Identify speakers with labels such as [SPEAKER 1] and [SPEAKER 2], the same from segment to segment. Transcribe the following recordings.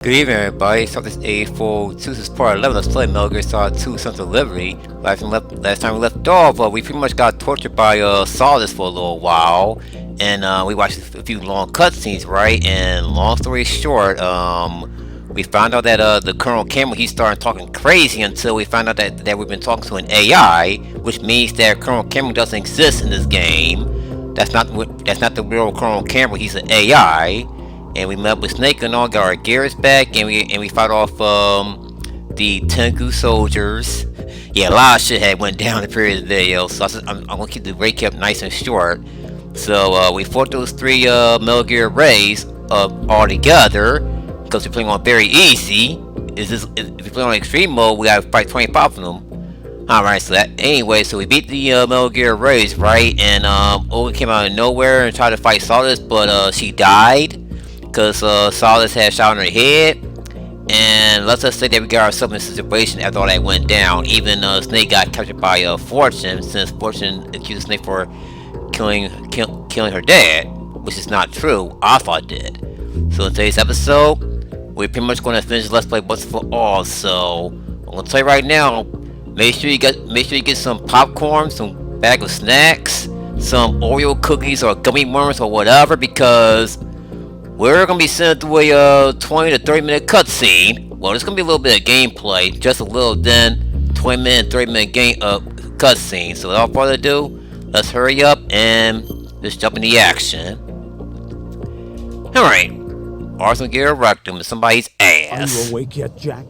[SPEAKER 1] Good evening, everybody. So this is A4 2. This is part 11. Let's play Metal Gear Solid 2 Sons of Liberty. Last time we left off, we pretty much got tortured by Solidus for a little while, and we watched a few long cutscenes, right? And long story short, we found out that the Colonel Campbell, he started talking crazy until we found out that we've been talking to an AI, which means that Colonel Campbell doesn't exist in this game. That's not the real Colonel Campbell. He's an AI. And we met with Snake and all, got our gears back, and we fought off the Tengu soldiers. Yeah, a lot of shit had went down in the previous video, so I'm gonna keep the recap nice and short. So we fought those three Metal Gear Rays all together because we're playing on very easy. If we play on extreme mode, we gotta fight 25 of them. Alright, so so we beat the Metal Gear Rays, right? And Oga came out of nowhere and tried to fight Solidus, but she died because Solidus had a shot on her head. And let's just say that we got ourselves in a situation after all that went down. Even Snake got captured by Fortune, since Fortune accused Snake for killing her dad, which is not true. Alpha did. So in today's episode, we're pretty much going to finish Let's Play once for all. So I'm going to tell you right now, make sure you get some popcorn, some bag of snacks, some Oreo cookies or gummy worms or whatever, because we're going to be sent through a 20 to 30 minute cutscene. Well, there's going to be a little bit of gameplay, just a little, then 20 minute, 30 minute cutscene. So without further ado, let's hurry up and just jump in the action. Alright, Arsenal Gear Rectum in somebody's ass.
[SPEAKER 2] Are you awake yet, Jack?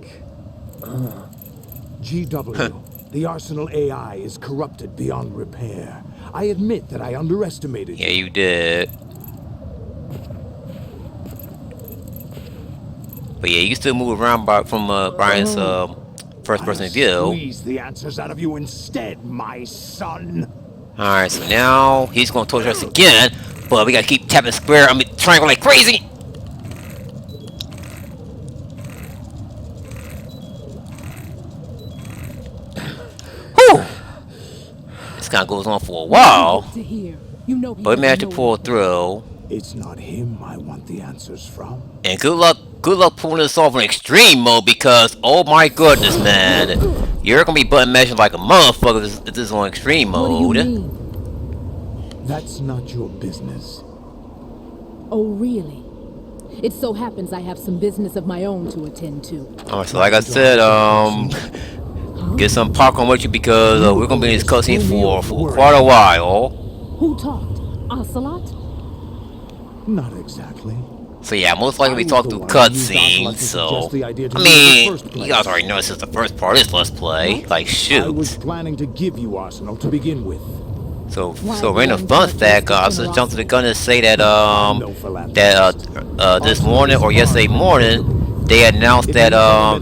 [SPEAKER 2] GW, the Arsenal AI is corrupted beyond repair. I admit that I underestimated you.
[SPEAKER 1] Yeah, you did. But yeah, you can still move around from Brian's first-person view.
[SPEAKER 2] Squeeze the answers out of you instead, my son.
[SPEAKER 1] Alright, so now he's gonna torture us again, but we gotta keep tapping square. Triangle like crazy. Whew! This kind of goes on for a while, but we managed to pull through.
[SPEAKER 2] It's not him I want the answers from.
[SPEAKER 1] And good luck pulling this off in extreme mode, because oh my goodness, man, you're gonna be button mashing like a motherfucker if this is on extreme mode.
[SPEAKER 3] What do you mean?
[SPEAKER 2] That's not your business.
[SPEAKER 3] Oh, really? It so happens I have some business of my own to attend to.
[SPEAKER 1] Alright, so like I said, get some popcorn with you, because we're gonna be in this cutscene for quite a while.
[SPEAKER 3] Who talked? Ocelot?
[SPEAKER 2] Not exactly.
[SPEAKER 1] So yeah, most likely we talk through cutscenes, so I mean, you guys already know this is the first part of this Let's Play. Like, shoot.
[SPEAKER 2] I was planning to give you Arsenal to begin with.
[SPEAKER 1] So random fun fact, I just jumped to the gun and say that this morning or yesterday morning they announced that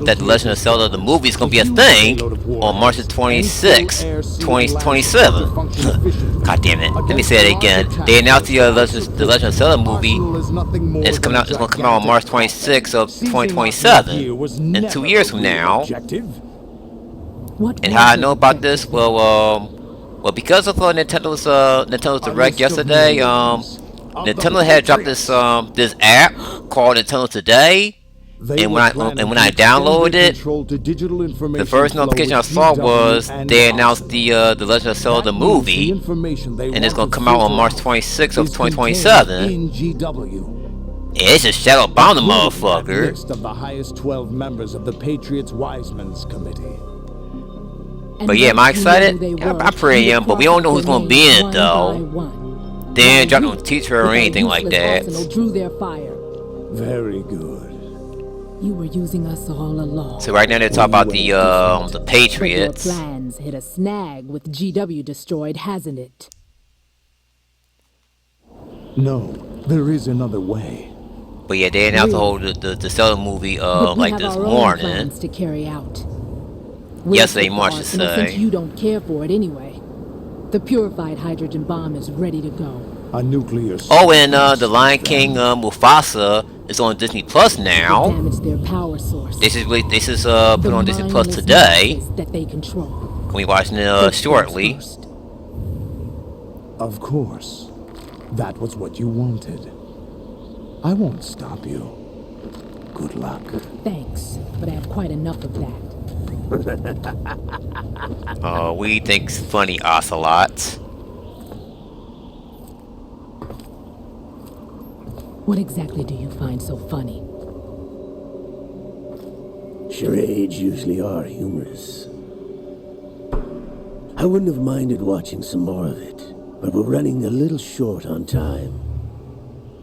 [SPEAKER 1] that the Legend of Zelda the movie is gonna be a thing on March 26, 2027. God damn it! Let me say it again. They announced the Legend of Zelda movie. It's coming out. It's gonna come out on March 26 of 2027, in 2 years from now. And how I know about this? Well, because of Nintendo's Direct yesterday, Nintendo had dropped this app called Nintendo Today. And when I downloaded it, the first notification I saw was they announced the Legend of Zelda movie, and it's gonna come out on March 26th of 2027. It's just shadow bound the motherfucker.
[SPEAKER 2] List of the highest 12 members of the Patriots Wiseman's Committee.
[SPEAKER 1] But yeah, am I excited? I pretty am, but we don't know who's gonna be in it though. They ain't dropped no teacher or anything like that.
[SPEAKER 3] Drew their fire.
[SPEAKER 2] Very good.
[SPEAKER 3] You were using us all along.
[SPEAKER 1] So right now they talk about the Patriots.
[SPEAKER 3] But your plans hit a snag with GW destroyed, hasn't it?
[SPEAKER 2] No, there is another way.
[SPEAKER 1] But yeah, they announced the Zelda movie like this morning.
[SPEAKER 3] To carry out.
[SPEAKER 1] Yesterday, March to say.
[SPEAKER 3] Since you don't care for it anyway, the purified hydrogen bomb is ready to go.
[SPEAKER 2] A nuclear.
[SPEAKER 1] Oh, and the Lion King Mufasa is on Disney Plus now.
[SPEAKER 3] Damage their power source.
[SPEAKER 1] This is put on Disney Plus today.
[SPEAKER 3] That they control.
[SPEAKER 1] We'll be watching it shortly.
[SPEAKER 2] Of course, that was what you wanted. I won't stop you.
[SPEAKER 4] good luck.
[SPEAKER 3] Thanks, but I have quite enough of that.
[SPEAKER 1] We think's funny, Ocelot.
[SPEAKER 3] What exactly do you find so funny?
[SPEAKER 4] Charades usually are humorous. I wouldn't have minded watching some more of it, but we're running a little short on time.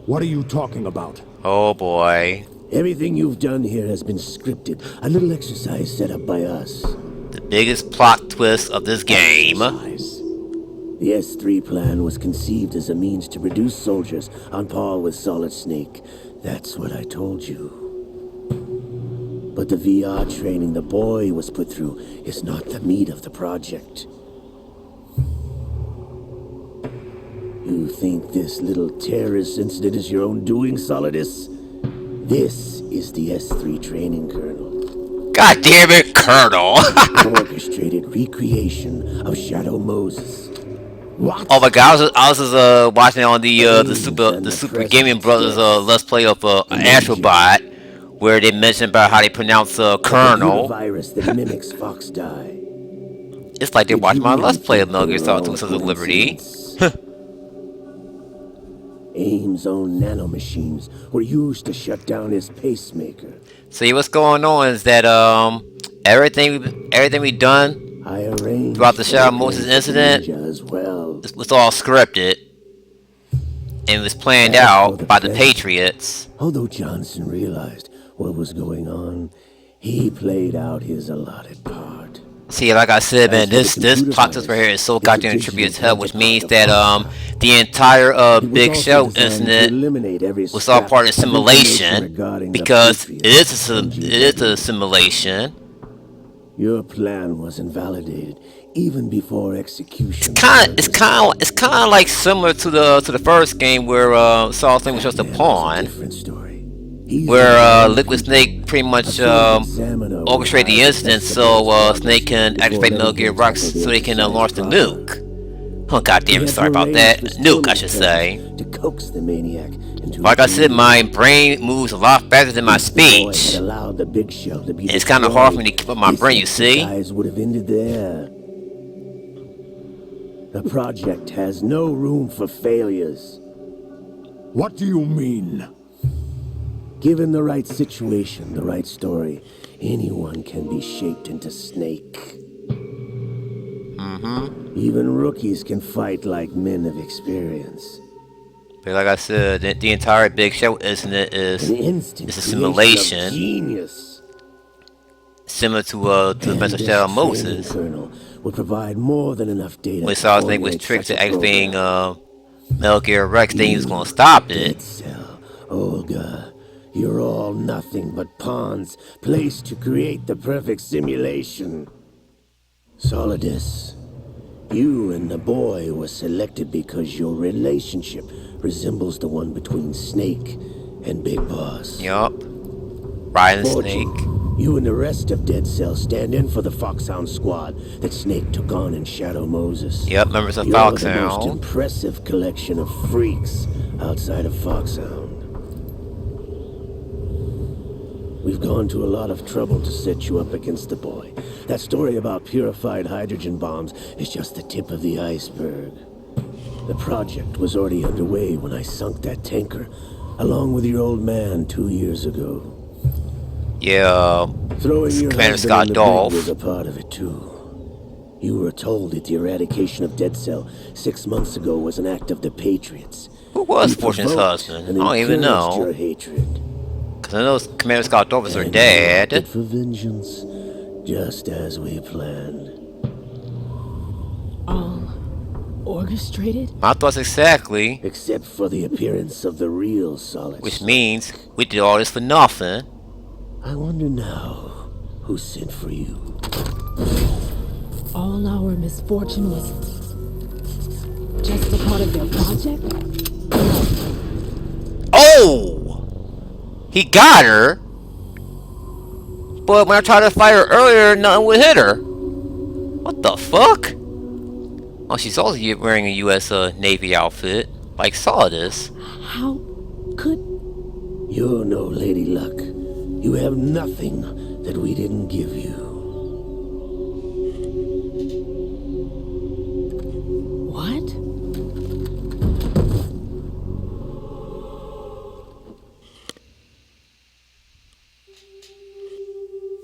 [SPEAKER 2] What are you talking about?
[SPEAKER 1] Oh boy.
[SPEAKER 4] Everything you've done here has been scripted, a little exercise set up by us.
[SPEAKER 1] The biggest plot twist of this game.
[SPEAKER 2] Exercise.
[SPEAKER 4] The S3 plan was conceived as a means to reduce soldiers on par with Solid Snake. That's what I told you. But the VR training the boy was put through is not the meat of the project. You think this little terrorist incident is your own doing, Solidus? This is the S3 training kernel.
[SPEAKER 1] God damn it, Colonel!
[SPEAKER 4] Orchestrated recreation of Shadow Moses.
[SPEAKER 2] What?
[SPEAKER 1] Oh my god, I was just watching on the Super Gaming Brothers Let's Play of Astrobot, where they mentioned about how they pronounce Colonel.
[SPEAKER 4] Virus that mimics Fox Die.
[SPEAKER 1] It's like they watched my Let's Play of Metal Gear Solid 2 Sons of Liberty.
[SPEAKER 4] AIM's own nanomachines were used to shut down his pacemaker.
[SPEAKER 1] See, what's going on is that everything we done
[SPEAKER 4] I arranged
[SPEAKER 1] throughout the Shadow Moses incident
[SPEAKER 4] as well.
[SPEAKER 1] was all scripted and was planned out by the Patriots.
[SPEAKER 4] Although Johnson realized what was going on, he played out his allotted part.
[SPEAKER 1] See, like I said, man, this plot twist right here is so goddamn trippy as hell, which means that the entire Big Show incident was all part of simulation, because it is a simulation.
[SPEAKER 4] Your plan was invalidated even before execution.
[SPEAKER 1] It's kind of like similar to the first game where Saul Thing was just a pawn,
[SPEAKER 4] Different story.
[SPEAKER 1] where Liquid Snake pretty much orchestrated the incident so Snake can activate Metal Gear Rocks so they can launch the nuke. Oh goddamn it! Sorry about that. Nuke, I should say.
[SPEAKER 4] To coax the maniac into
[SPEAKER 1] Like I said, my brain moves a lot faster than my speech.
[SPEAKER 4] allowed the big shell to be
[SPEAKER 1] It's kind of hard for me to keep up my brain, you see?
[SPEAKER 4] Guys would have ended there. The project has no room for failures.
[SPEAKER 2] What do you mean?
[SPEAKER 4] Given the right situation, the right story, anyone can be shaped into Snake. Even rookies can fight like men of experience.
[SPEAKER 1] But like I said, the entire Big Show incident is
[SPEAKER 4] An instant
[SPEAKER 1] it's a
[SPEAKER 4] creation
[SPEAKER 1] simulation
[SPEAKER 4] of genius.
[SPEAKER 1] similar to the Defense of Shadow Moses.
[SPEAKER 4] Colonel would provide more than enough data.
[SPEAKER 1] When Saul Snake was tricked to activating Metal Gear Rex, thinking he was gonna stop it.
[SPEAKER 4] Cell, Olga, you're all nothing but pawns placed to create the perfect simulation. Solidus, you and the boy were selected because your relationship resembles the one between Snake and Big Boss.
[SPEAKER 1] Yup. Raiden Snake.
[SPEAKER 4] You and the rest of Dead Cell stand in for the Foxhound squad that Snake took on in Shadow Moses.
[SPEAKER 1] Yep, members of
[SPEAKER 4] You're the most
[SPEAKER 1] Foxhound.
[SPEAKER 4] impressive collection of freaks outside of Foxhound. We've gone to a lot of trouble to set you up against the boy. That story about purified hydrogen bombs is just the tip of the iceberg. The project was already underway when I sunk that tanker, along with your old man 2 years ago.
[SPEAKER 1] Yeah,
[SPEAKER 4] Throwing your
[SPEAKER 1] Commander
[SPEAKER 4] husband
[SPEAKER 1] Scott
[SPEAKER 4] in the
[SPEAKER 1] Dolph.
[SPEAKER 4] brig was a part of it too. You were told that the eradication of Dead Cell 6 months ago was an act of the Patriots.
[SPEAKER 1] who was
[SPEAKER 4] You
[SPEAKER 1] Fortune's
[SPEAKER 4] provoked
[SPEAKER 1] husband?
[SPEAKER 4] and
[SPEAKER 1] I don't even
[SPEAKER 4] encouraged
[SPEAKER 1] know.
[SPEAKER 4] your hatred.
[SPEAKER 1] Because I know Commander Scott Dolph is her
[SPEAKER 4] And
[SPEAKER 1] dad.
[SPEAKER 4] you opted for vengeance, just as we planned.
[SPEAKER 3] All orchestrated?
[SPEAKER 1] My thoughts exactly,
[SPEAKER 4] Except for the appearance of the real Solid.
[SPEAKER 1] which means we did all this for nothing.
[SPEAKER 4] I wonder now who sent for you.
[SPEAKER 3] All our misfortune was just a part of their project?
[SPEAKER 1] Oh! He got her! But when I tried to fight her earlier, nothing would hit her. What the fuck? Oh, she's also wearing a U.S. Navy outfit, like Solidus.
[SPEAKER 3] How could...
[SPEAKER 4] You're no Lady Luck. You have nothing that we didn't give you.
[SPEAKER 3] What?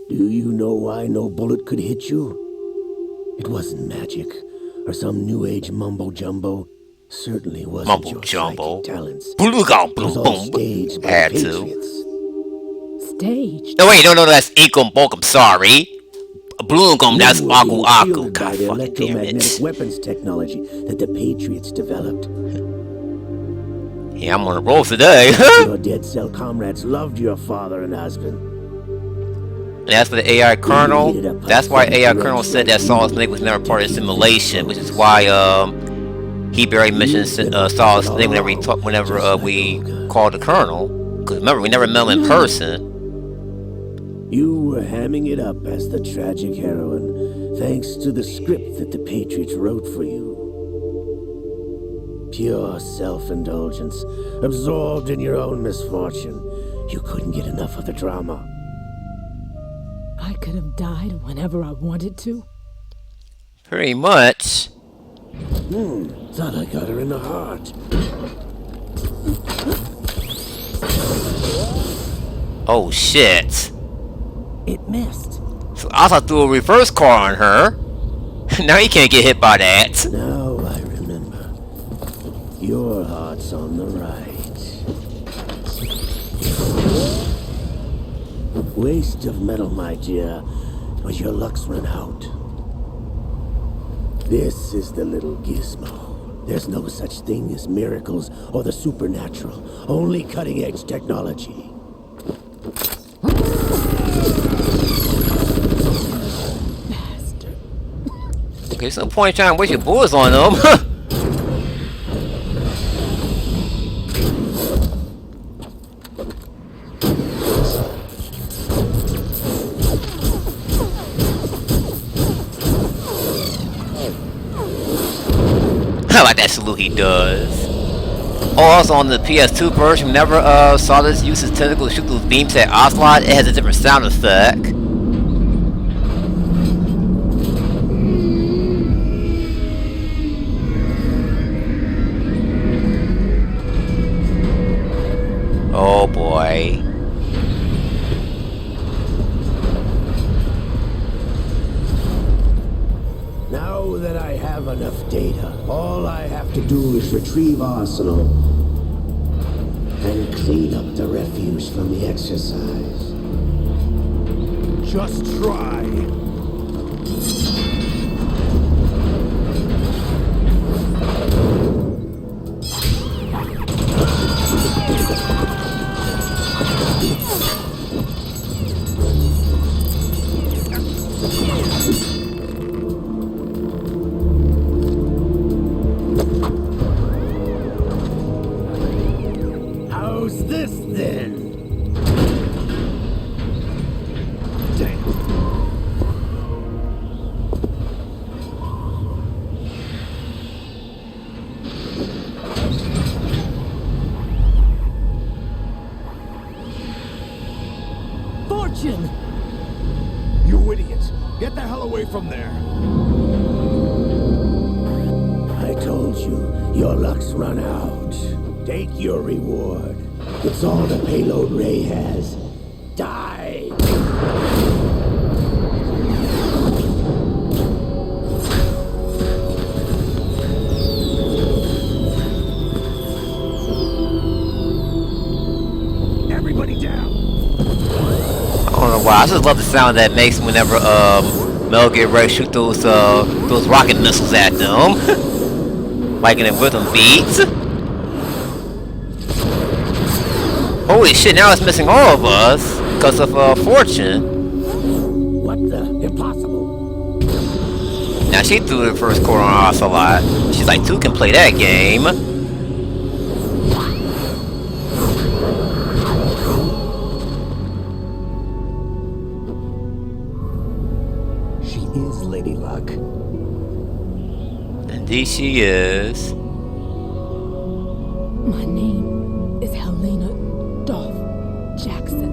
[SPEAKER 4] Do you know why no bullet could hit you? It wasn't magic, or some new age mumbo-jumbo. Certainly wasn't your
[SPEAKER 1] Mumbo-jumbo.
[SPEAKER 4] psychic talents.
[SPEAKER 1] Blue gum,
[SPEAKER 4] It was
[SPEAKER 1] blue
[SPEAKER 4] all
[SPEAKER 1] boom.
[SPEAKER 4] staged by
[SPEAKER 1] Had
[SPEAKER 4] the
[SPEAKER 1] to.
[SPEAKER 4] Patriots.
[SPEAKER 3] Staged?
[SPEAKER 1] No, wait, no, that's Inkum Bulk, I'm sorry. Blue gum, that's
[SPEAKER 4] You were
[SPEAKER 1] Aku
[SPEAKER 4] being
[SPEAKER 1] Aku.
[SPEAKER 4] shielded by
[SPEAKER 1] God
[SPEAKER 4] the
[SPEAKER 1] fucking damn
[SPEAKER 4] electromagnetic
[SPEAKER 1] it.
[SPEAKER 4] weapons technology that the Patriots developed.
[SPEAKER 1] Yeah, I'm on a roll today.
[SPEAKER 4] Your dead cell comrades loved your father and husband.
[SPEAKER 1] And as for the AI Colonel,
[SPEAKER 4] needed a
[SPEAKER 1] that's why
[SPEAKER 4] pathetic
[SPEAKER 1] AI
[SPEAKER 4] wretch
[SPEAKER 1] Colonel said that
[SPEAKER 4] like
[SPEAKER 1] Solidus
[SPEAKER 4] you
[SPEAKER 1] Snake was never
[SPEAKER 4] to
[SPEAKER 1] part of the
[SPEAKER 4] keep things
[SPEAKER 1] simulation, which is
[SPEAKER 4] focused.
[SPEAKER 1] why he barely mentioned
[SPEAKER 4] You've been
[SPEAKER 1] Solidus
[SPEAKER 4] all
[SPEAKER 1] Snake whenever
[SPEAKER 4] along,
[SPEAKER 1] whenever
[SPEAKER 4] just like
[SPEAKER 1] we
[SPEAKER 4] Olga.
[SPEAKER 1] called the Colonel. Because remember, we never met him in person.
[SPEAKER 4] You were hamming it up as the tragic heroine, thanks to the script that the Patriots wrote for you. Pure self-indulgence, absorbed in your own misfortune. You couldn't get enough of the drama.
[SPEAKER 3] I could have died whenever I wanted to.
[SPEAKER 1] Pretty much.
[SPEAKER 4] Thought I got her in the heart.
[SPEAKER 1] Oh shit.
[SPEAKER 3] It missed.
[SPEAKER 1] So Ocelot threw a reverse car on her. Now he can't get hit by that.
[SPEAKER 4] Now I remember. Your heart's on the right. Waste of metal, my dear, but your luck's run out. This is the little gizmo. There's no such thing as miracles or the supernatural, only cutting-edge technology.
[SPEAKER 3] Bastard.
[SPEAKER 1] Okay, there's no point trying to waste your bullets on them. I like that salute he does. Oh, also on the PS2 version, whenever Solidus uses tentacles to shoot those beams at Ocelot, it has a different sound effect. Oh boy.
[SPEAKER 4] Now that I have enough data, all I have to do is retrieve Arsenal and clean up the refuse from the exercise.
[SPEAKER 2] Just try.
[SPEAKER 4] How's this then?
[SPEAKER 2] Damn.
[SPEAKER 3] Fortune!
[SPEAKER 2] You idiots! Get the hell away from there!
[SPEAKER 4] I told you, your luck's run out. Take your reward. It's all the payload Ray has. Die!
[SPEAKER 2] Everybody down!
[SPEAKER 1] I don't know why. I just love the sound that makes whenever Metal Gear Rays shoot those rocket missiles at them. Liking it with them beats. Holy shit! Now it's missing all of us because of Fortune.
[SPEAKER 4] What the? Impossible.
[SPEAKER 1] Now she threw the first quarter on Ocelot. She's like, two can play that game.
[SPEAKER 2] She is Lady Luck.
[SPEAKER 1] Indeed she is.
[SPEAKER 3] My name is Helena Dolph Jackson.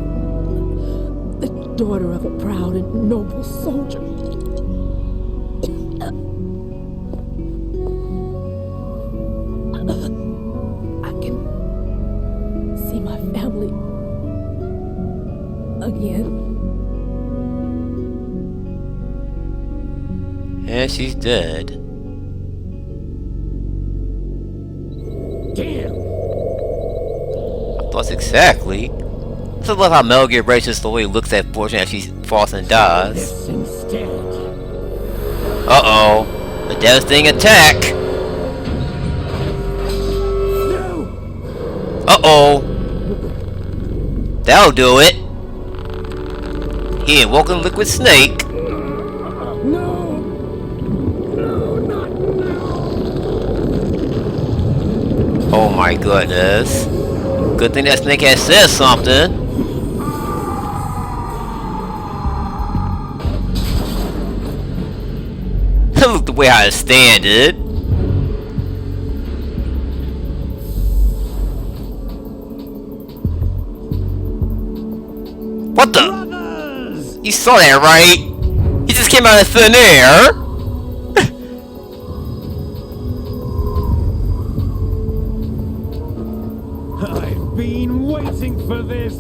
[SPEAKER 3] daughter of a proud and noble soldier. I can see my family again.
[SPEAKER 1] And she's dead.
[SPEAKER 2] Damn!
[SPEAKER 1] Thoughts exactly. I just love how Metal Gear Rays just the way he looks at Fortune as she falls and dies.
[SPEAKER 2] This instead.
[SPEAKER 1] Uh-oh. The devastating attack!
[SPEAKER 2] No!
[SPEAKER 1] Uh-oh. That'll do it. He invoking Liquid Snake.
[SPEAKER 2] No! No, not now!
[SPEAKER 1] Oh my goodness. Good thing that Snake has said something. Look the way how it standed. What the?
[SPEAKER 2] Brothers!
[SPEAKER 1] You saw that, right? He just came out of thin air.
[SPEAKER 2] I've been waiting for this.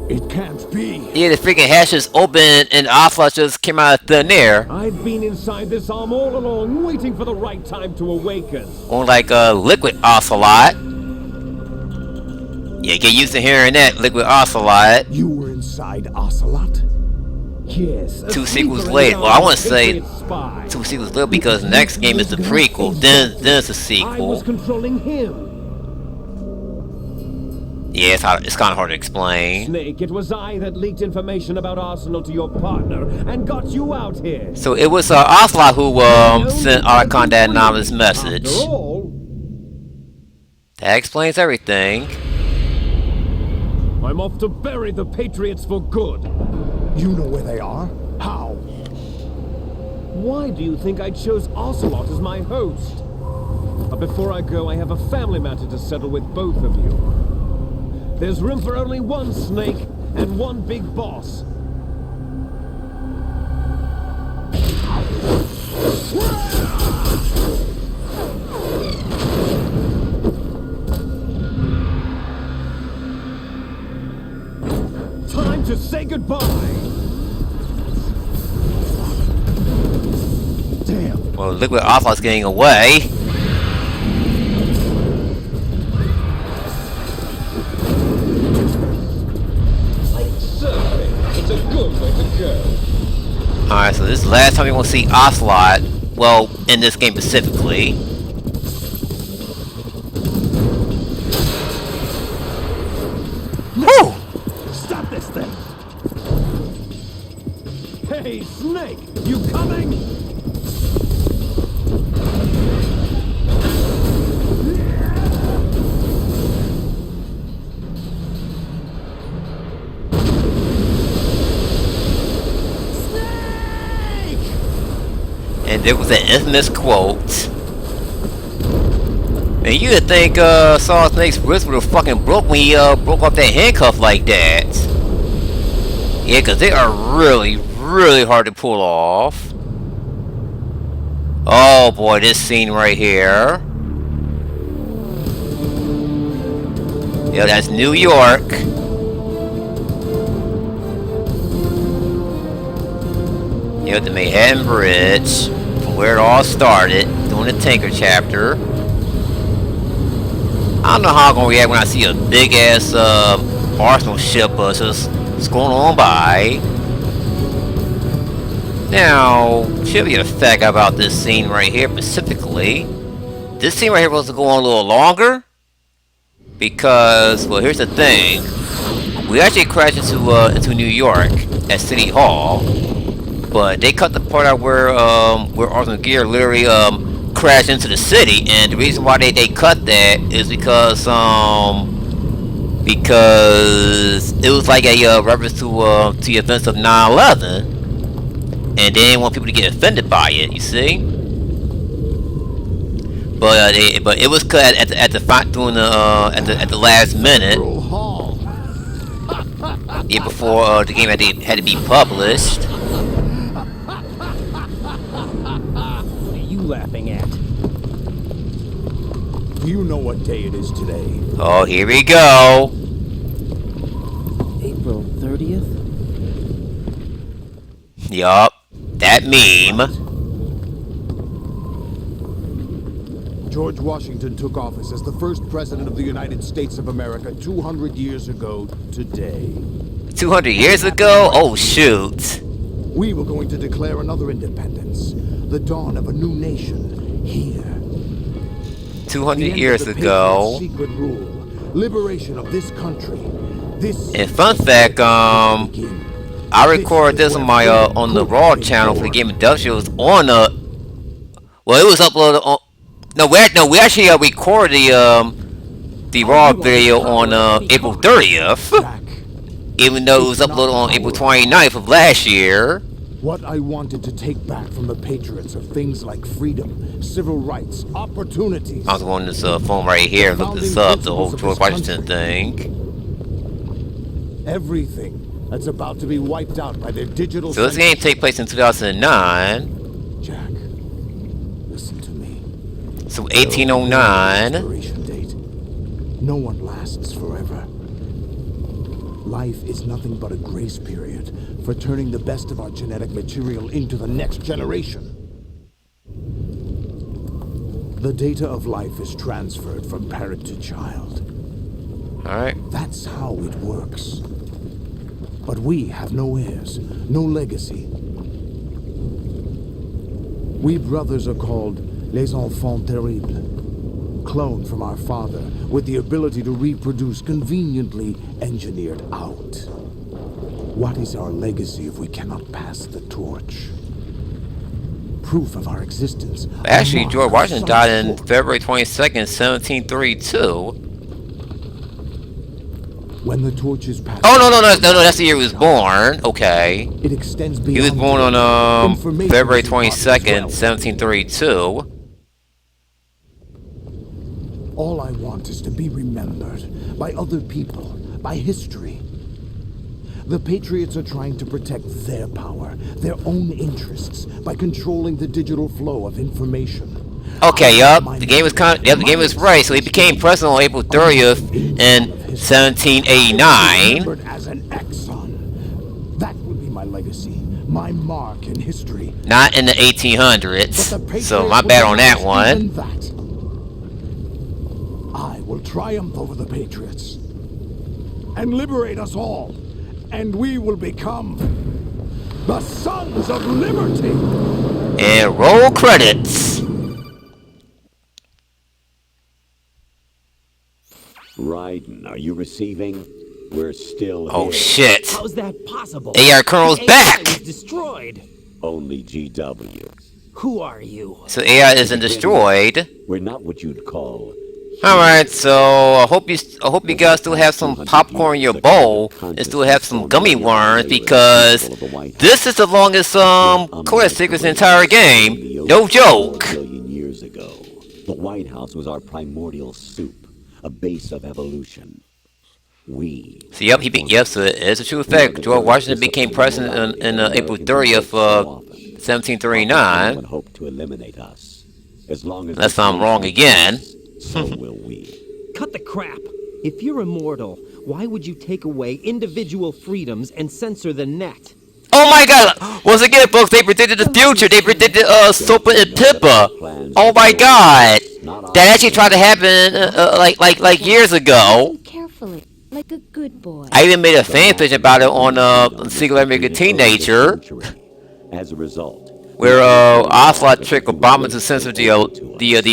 [SPEAKER 2] It can't be.
[SPEAKER 1] Yeah, the freaking hatch just opened and Ocelot just came out of thin air.
[SPEAKER 2] I've been inside this arm all along, waiting for the right time to awaken.
[SPEAKER 1] On like a Liquid Ocelot. Yeah, get used to hearing that, Liquid Ocelot.
[SPEAKER 2] You were inside Ocelot? Yes. a
[SPEAKER 1] Two sequels
[SPEAKER 2] sleeper
[SPEAKER 1] later.
[SPEAKER 2] and
[SPEAKER 1] Well, I want to say
[SPEAKER 2] Patriot spy.
[SPEAKER 1] 2 sequels later because the next game is the prequel, then it's a
[SPEAKER 2] I was
[SPEAKER 1] sequel.
[SPEAKER 2] controlling him.
[SPEAKER 1] Yeah, it's kind of hard to explain.
[SPEAKER 2] Snake, it was I that leaked information about Arsenal to your partner and got you out here.
[SPEAKER 1] So it was Ocelot who sent Archon that anonymous message.
[SPEAKER 2] After all,
[SPEAKER 1] That explains everything.
[SPEAKER 2] I'm off to bury the Patriots for good.
[SPEAKER 5] You know where they are? How?
[SPEAKER 2] Why do you think I chose Ocelot as my host? But before I go, I have a family matter to settle with both of you. There's room for only one Snake and one big boss. Time to say goodbye.
[SPEAKER 5] Damn.
[SPEAKER 1] Well, Liquid Ocelot's getting away.
[SPEAKER 2] It's a good way to go.
[SPEAKER 1] Alright, so this is the last time you're gonna see Ocelot. Well, in this game specifically. Whew!
[SPEAKER 2] Stop this thing! Hey, Snake! You coming?
[SPEAKER 1] And there was an infamous quote. And you'd think Solid Snake's wrist would have fucking broke when he broke off that handcuff like that. Yeah, because they are really, really hard to pull off. Oh boy, this scene right here. Yeah, that's New York. You know, the Manhattan Bridge, from where it all started, doing the Tinker chapter. I don't know how I'm gonna react when I see a big ass Arsenal ship just going on by. Now, should be a fact about this scene right here specifically. This scene right here was to go on a little longer because, well, here's the thing: we actually crashed into New York at City Hall. But they cut the part out where Arsenal Gear literally crashed into the city, and the reason why they cut that is because it was like a reference to the events of 9/11, and they didn't want people to get offended by it. You see, but it was cut at the last minute. Yeah, before the game had to be published.
[SPEAKER 2] What are you laughing at?
[SPEAKER 5] Do you know what day it is today?
[SPEAKER 1] Oh, here we go.
[SPEAKER 2] April 30th?
[SPEAKER 1] Yup, that meme.
[SPEAKER 5] George Washington took office as the first president of the United States of America 200 years ago today.
[SPEAKER 1] 200 years ago? Oh, shoot.
[SPEAKER 5] We were going to declare another independence, the dawn of a new nation here.
[SPEAKER 1] 200 years ago.
[SPEAKER 5] Secret rule, liberation of this country. This
[SPEAKER 1] And fun fact, I recorded this on my on the Raw channel for the Game Industrials on well, it was uploaded on. No, we actually recorded the Raw video on April 30th, even though it was uploaded on April 29th of last year.
[SPEAKER 5] What I wanted to take back from the Patriots are things like freedom, civil rights, opportunities.
[SPEAKER 1] I was on this phone right here, look this up, the whole George Washington thing.
[SPEAKER 5] Everything that's about to be wiped out by their digital.
[SPEAKER 1] So this game take place in 2009.
[SPEAKER 5] Jack, listen to me.
[SPEAKER 1] So 1809.
[SPEAKER 5] Expiration date. No one lasts forever. Life is nothing but a grace period for turning the best of our genetic material into the next generation. The data of life is transferred from parent to child.
[SPEAKER 1] Alright.
[SPEAKER 5] That's how it works. But we have no heirs, no legacy. We brothers are called les enfants terribles, cloned from our father with the ability to reproduce conveniently engineered out. What is our legacy if we cannot pass the torch? Proof of our existence.
[SPEAKER 1] Actually, George Washington died in February 22nd, 1732.
[SPEAKER 5] When the torch is passed.
[SPEAKER 1] Oh, no, that's the year he was born. Okay.
[SPEAKER 5] It extends beyond.
[SPEAKER 1] He was born on
[SPEAKER 5] Information
[SPEAKER 1] February
[SPEAKER 5] is important
[SPEAKER 1] 22nd,
[SPEAKER 5] as well.
[SPEAKER 1] 1732.
[SPEAKER 5] All I want is to be remembered by other people, by history. The Patriots are trying to protect their power, their own interests, by controlling the digital flow of information.
[SPEAKER 1] Okay, yup. The game was the game was right. So he became president on April 30th in 1789.
[SPEAKER 5] Remembered as an exon. That would be my legacy, my mark in history.
[SPEAKER 1] Not in the 1800s. So my bad on that one.
[SPEAKER 5] I will triumph over the Patriots and liberate us all, and we will become the Sons of Liberty.
[SPEAKER 1] And roll credits.
[SPEAKER 6] Raiden, are you receiving? We're still
[SPEAKER 1] Oh
[SPEAKER 6] here.
[SPEAKER 1] shit.
[SPEAKER 2] How's that possible?
[SPEAKER 1] AI Colonel's
[SPEAKER 2] The
[SPEAKER 1] back.
[SPEAKER 2] AI was destroyed.
[SPEAKER 6] Only GW.
[SPEAKER 2] Who are you?
[SPEAKER 1] So AI isn't destroyed.
[SPEAKER 6] We're not what you'd call.
[SPEAKER 1] Alright, so I hope you guys still have some popcorn in your bowl and still have some gummy worms, because this is the longest codec sequence in the entire game. No joke.
[SPEAKER 6] A billion years ago, the White House was our primordial soup, a base of evolution. We.
[SPEAKER 1] So yep, so it's a true fact. George Washington became president in April 30th, 1739.
[SPEAKER 6] Hope to eliminate us. As long as
[SPEAKER 1] Unless I'm wrong again.
[SPEAKER 6] So will we.
[SPEAKER 2] Cut the crap. If you're immortal, why would you take away individual freedoms and censor the net?
[SPEAKER 1] Oh my god! Once again, folks, they predicted the future. They predicted Sopa and Pippa. Oh my god! That actually tried to happen like years ago.
[SPEAKER 7] Carefully, like a good boy.
[SPEAKER 1] I even made a fanfic about it on Single American Teenager,
[SPEAKER 6] As a result,
[SPEAKER 1] where Ocelot tricked Obama to censor the